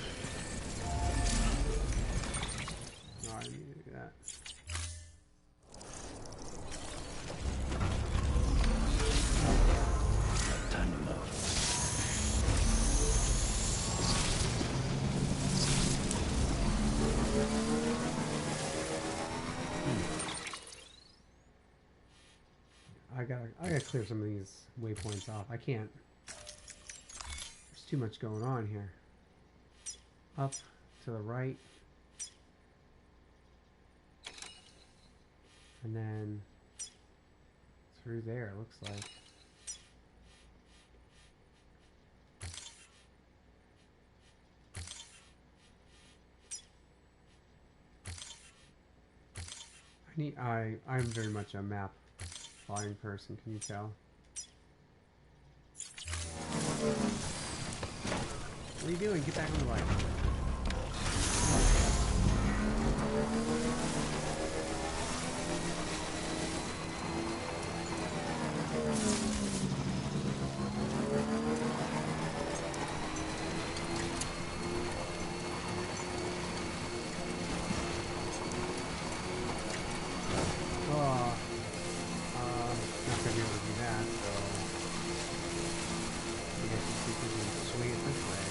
Alright, I need to do that. Time to move. I gotta clear some of these waypoints off. I can't. There's too much going on here. Up to the right. And then through there, it looks like. I'm very much a map plotting person, can you tell? What are you doing? Get back on the bike. Not gonna be able to do that, so I guess you see if we can swing it this way.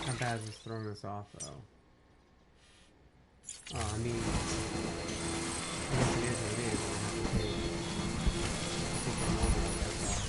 How bad is this throwing us off, though? Oh, I mean, I guess it is what it is. We'll have to take it over, that's all.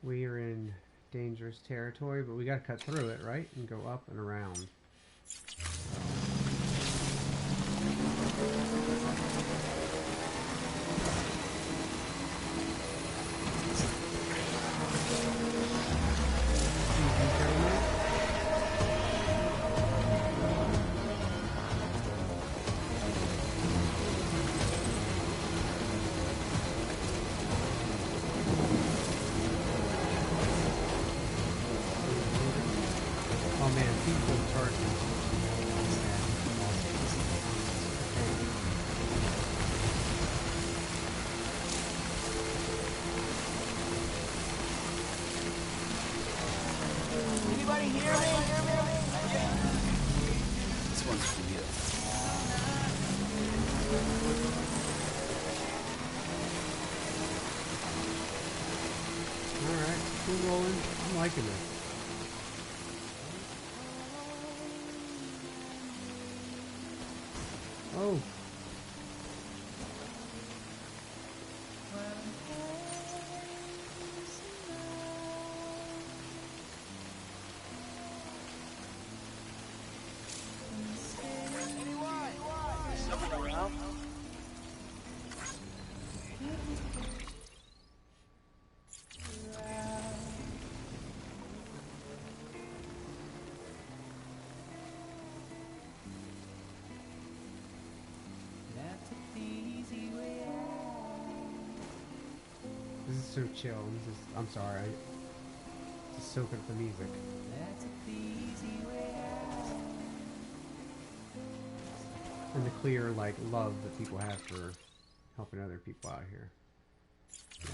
We're in dangerous territory, but we gotta cut through it, right? And go up and around. Oh man, people charging. Anybody hear me? This one's for you. Alright, keep rolling. I'm liking this. Oh. This is so chill. This is, I'm sorry. Just soak up the music. And the clear, like, love that people have for helping other people out here. Yeah,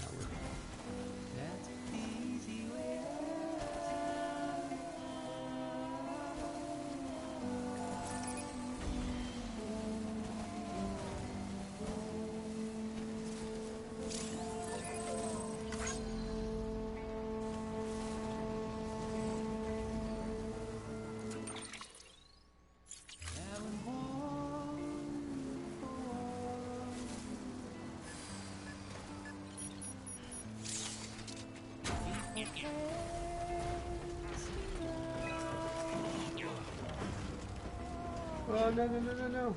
oh, no, no, no, no, no.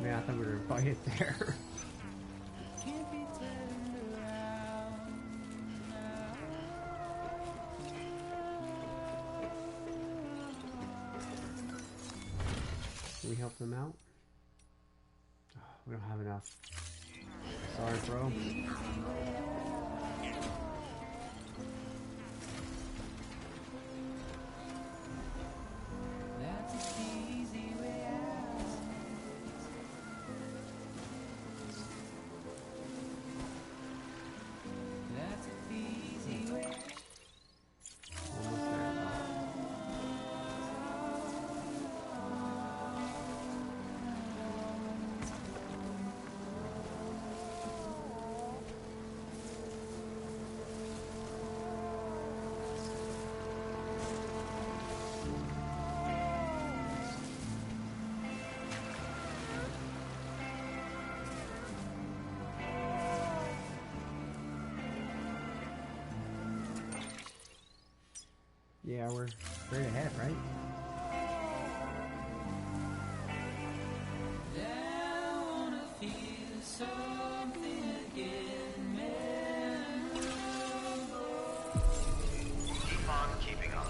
Man, I thought we were about to hit there. Can we help them out? Oh, we don't have enough. Sorry, bro. Yeah, we're straight ahead, right? Keep on keeping on.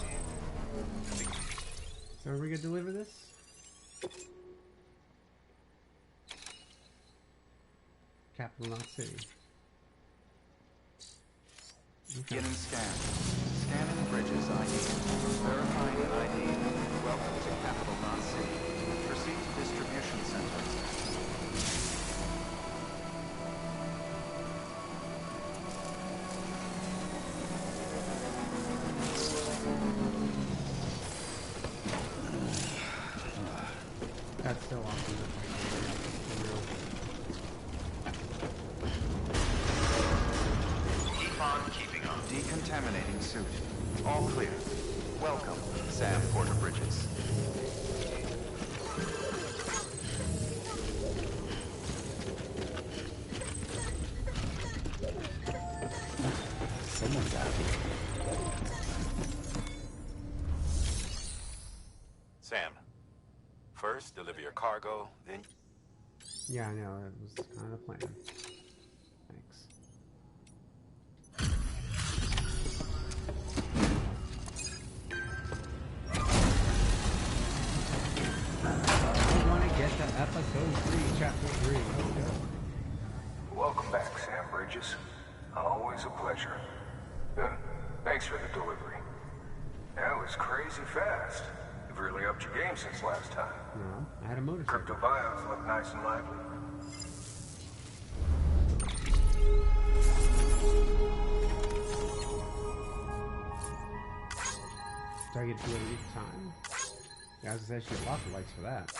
So are we gonna deliver this? Capital Knot City. Okay. Beginning scan. Scanning bridges ID. Verifying ID. Welcome to Capital Knot City. Proceed to distribution center. That's so awesome. Keep on keeping on. Decontaminating suit. All clear. Welcome, Sam Porter Bridges. Someone's out here. Sam, first deliver your cargo, then... Yeah, I know. That was kind of the plan. Thanks. I want to get to episode 3, chapter 3. Let's go. Welcome back, Sam Bridges. Always a pleasure. Thanks for the delivery. That was crazy fast. You've really upped your game since last time. No, I had a motorcycle. Crypto bios look nice and lively. Do I get to do it each time? Yeah, I was gonna say, she had lots of likes for that.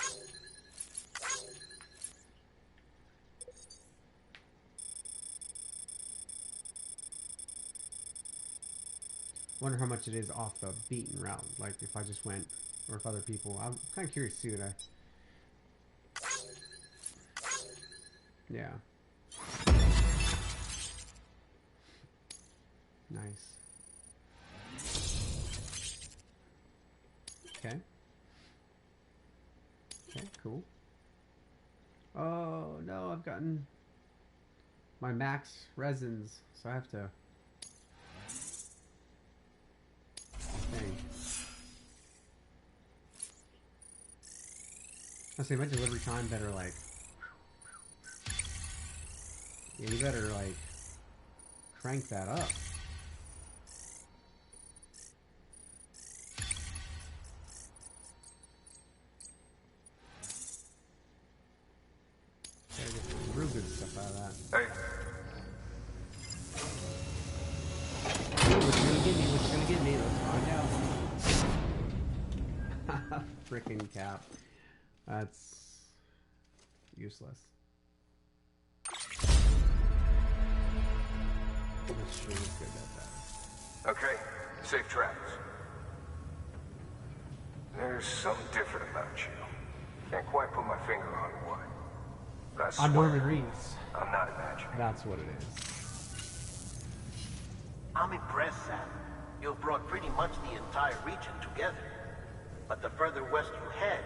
Wonder how much it is off the beaten route. Like if I just went, or if other people. I'm kind of curious to see what Yeah. Nice. Okay. Okay, cool. Oh no, I've gotten my max resins, so I have to. Dang. I say my delivery time better like. Yeah, you better like crank that up. Gotta get some real good stuff out of that. Hey, What's gonna get me? What's gonna get me? Let's find out. Frickin' Cap. That's useless. Let's sure it's good at that. okay, safe travels. There's something different about you. Can't quite put my finger on what. But I swear, I'm Norman Reedus. I'm not imagining. That's what it is. I'm impressed, Sam. You've brought pretty much the entire region together. But the further west you head,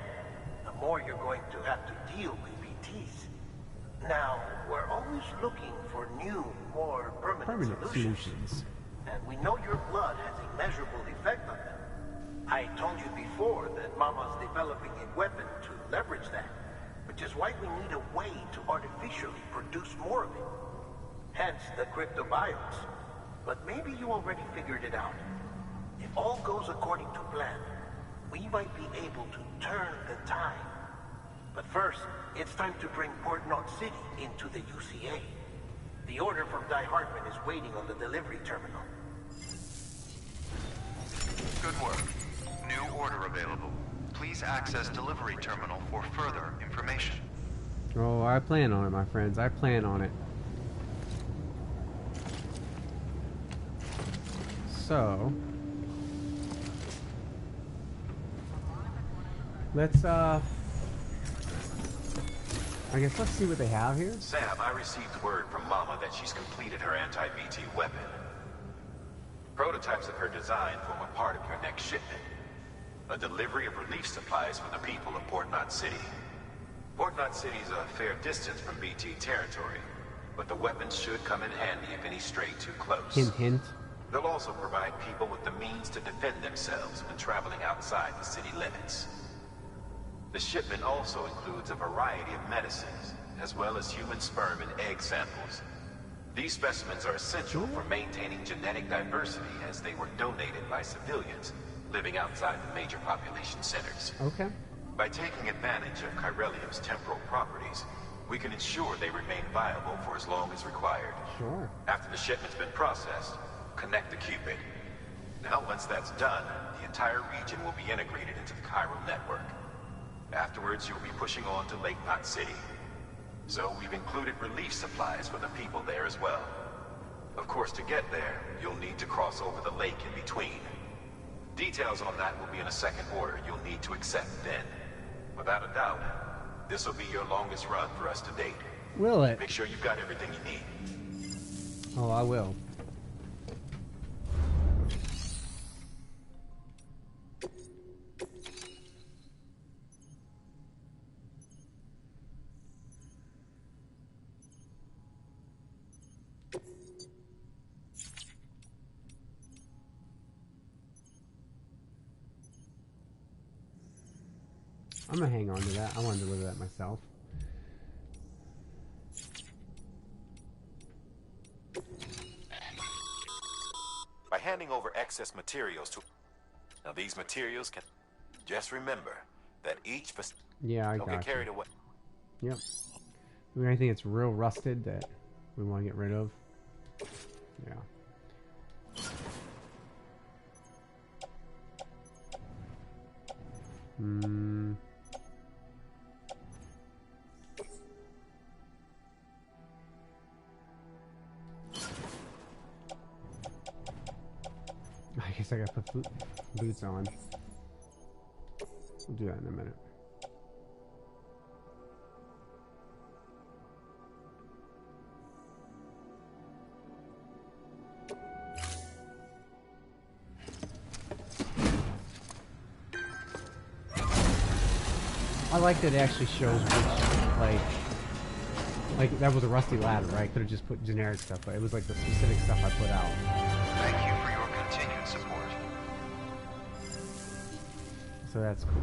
the more you're going to have to deal with BTs. Now, we're always looking for new, more permanent solutions. And we know your blood has a measurable effect on them. I told you before that Mama's developing a weapon to leverage that, which is why we need a way to artificially produce more of it. Hence the cryptobiotes. But maybe you already figured it out. If all goes according to plan, we might be able to turn the tide. But first, it's time to bring Port Knot City into the UCA. The order from Die Hartman is waiting on the delivery terminal. Good work. New order available. Please access delivery terminal for further information. Oh, I plan on it, my friends. I plan on it. So, let's, I guess let's see what they have here. Sam, I received word from Mama that she's completed her anti-BT weapon. Prototypes of her design form a part of your next shipment. A delivery of relief supplies for the people of Port Knot City. Port Knot City is a fair distance from BT territory, but the weapons should come in handy if any stray too close. Hint, hint. They'll also provide people with the means to defend themselves when traveling outside the city limits. The shipment also includes a variety of medicines, as well as human sperm and egg samples. These specimens are essential for maintaining genetic diversity as they were donated by civilians living outside the major population centers. Okay. By taking advantage of chiralium's temporal properties, we can ensure they remain viable for as long as required. Sure. After the shipment's been processed, connect the Cupid. Now, once that's done, the entire region will be integrated into the chiral network. Afterwards, you'll be pushing on to Lake Knot City. So we've included relief supplies for the people there as well. Of course, to get there, you'll need to cross over the lake in between. Details on that will be in a second order you'll need to accept then. Without a doubt, this will be your longest run for us to date. Will it? Make sure you've got everything you need. Oh, I will. I'm gonna hang on to that. I want to deliver that myself. By handing over excess materials to... Now these materials can... Just remember that each... Yeah, I don't got get carried you. away. Yep. Do anything that's real rusted that we want to get rid of? Yeah. Hmm. I guess I gotta put boots on. We'll do that in a minute. I like that it actually shows which, like that was a rusty ladder, right? Could have just put generic stuff, but it was like the specific stuff I put out. Thank you for your continued support. So that's cool.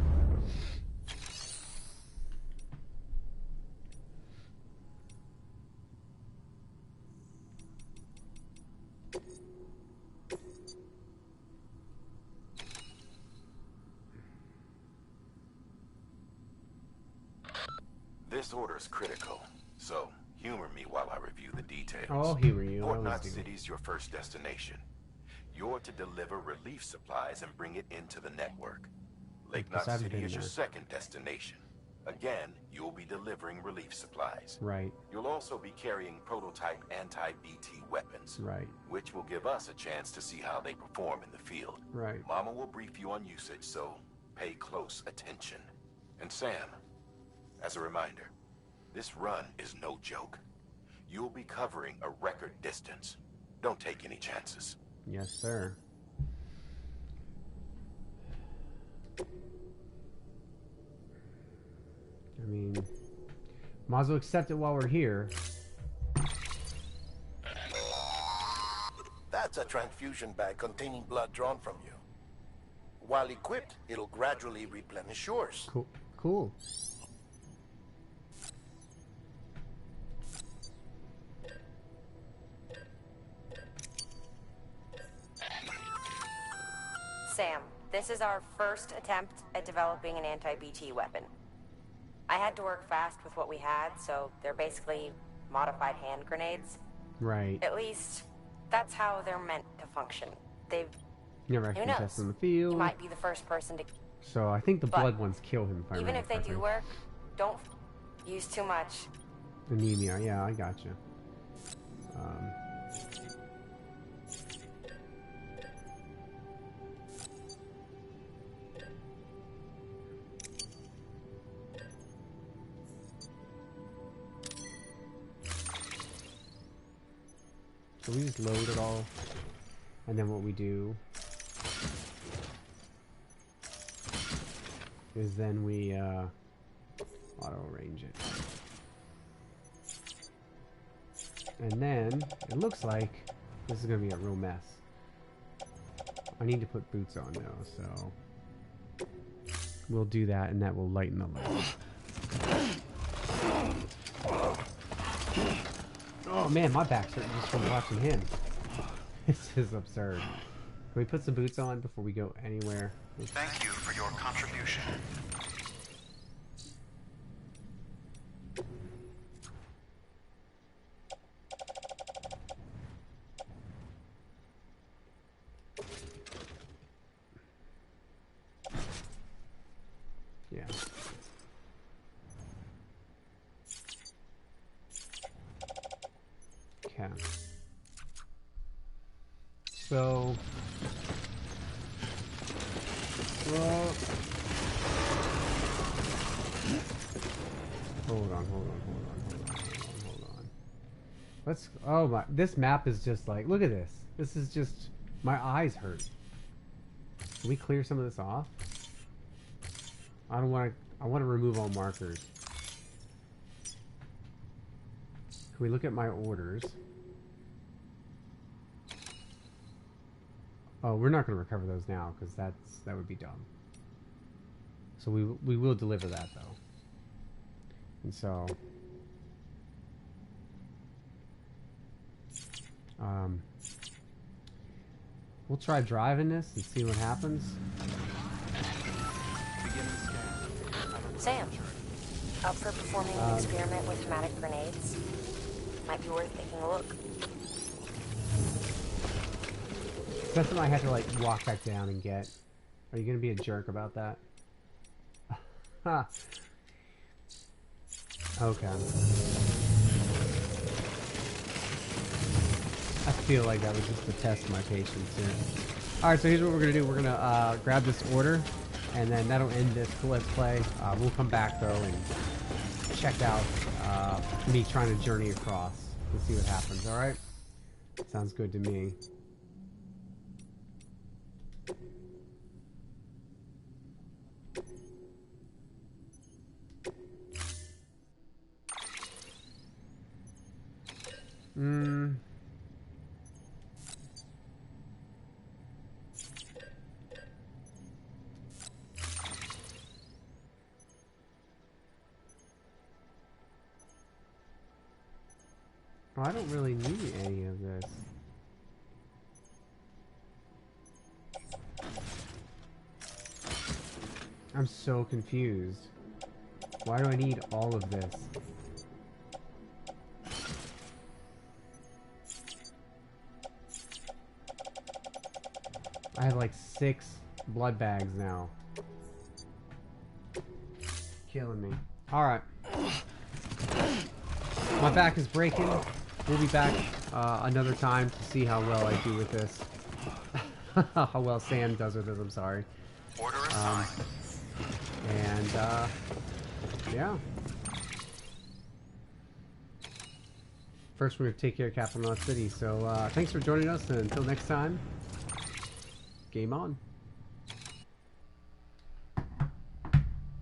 This order is critical. So, humor me while I review the details. Oh, I'll humor you. I Port always Knot do. City's your first destination. You're to deliver relief supplies and bring it into the network. Lake Knot I've City been is your there. second destination. Again, you'll be delivering relief supplies. Right. You'll also be carrying prototype anti-BT weapons. Right. Which will give us a chance to see how they perform in the field. Right. Mama will brief you on usage, so pay close attention. And Sam, as a reminder, this run is no joke. You'll be covering a record distance. Don't take any chances. Yes, sir. I mean, might as well accept it while we're here. That's a transfusion bag containing blood drawn from you. While equipped, it'll gradually replenish yours. Cool. Cool. Sam, this is our first attempt at developing an anti-BT weapon. I had to work fast with what we had, so they're basically modified hand grenades. Right. At least, that's how they're meant to function. They've... Never Who actually knows? tested in the You field. might be the first person to... So I think the But blood ones kill him. If I Even remember if they correctly. do work, don't use too much. Anemia. Yeah, I gotcha. So we just load it all, and then what we do is then we auto arrange it. And then it looks like this is gonna be a real mess. I need to put boots on though, so we'll do that, and that will lighten the load. Oh man, my back's hurting just from watching him. This is absurd. Can we put some boots on before we go anywhere? Thank you for your contribution. Yeah. Okay. So, well, hold on. Let's. Oh my! This map is just like. Look at this. This is just. My eyes hurt. Can we clear some of this off? I don't want to. I want to remove all markers. Can we look at my orders? Oh, we're not going to recover those now because that would be dumb. So we will deliver that though. And so we'll try driving this and see what happens. Sam, up for performing an experiment with pneumatic grenades? Might be worth taking a look. That's something I had to like walk back down and get. Are you gonna be a jerk about that? Ha. Okay. I feel like that was just to test my patience here. Alright, so here's what we're gonna do. We're gonna grab this order, and then that'll end this Let's Play. We'll come back though and check out me trying to journey across and see what happens, alright? Sounds good to me. Oh, I don't really need any of this. I'm so confused. Why do I need all of this? I have like 6 blood bags now. Killing me. Alright. My back is breaking. We'll be back another time to see how well I do with this. How well Sam does with it, I'm sorry. Order assigned. And, yeah. First, we're going to take care of Capital Knot City. So, thanks for joining us, and until next time, game on.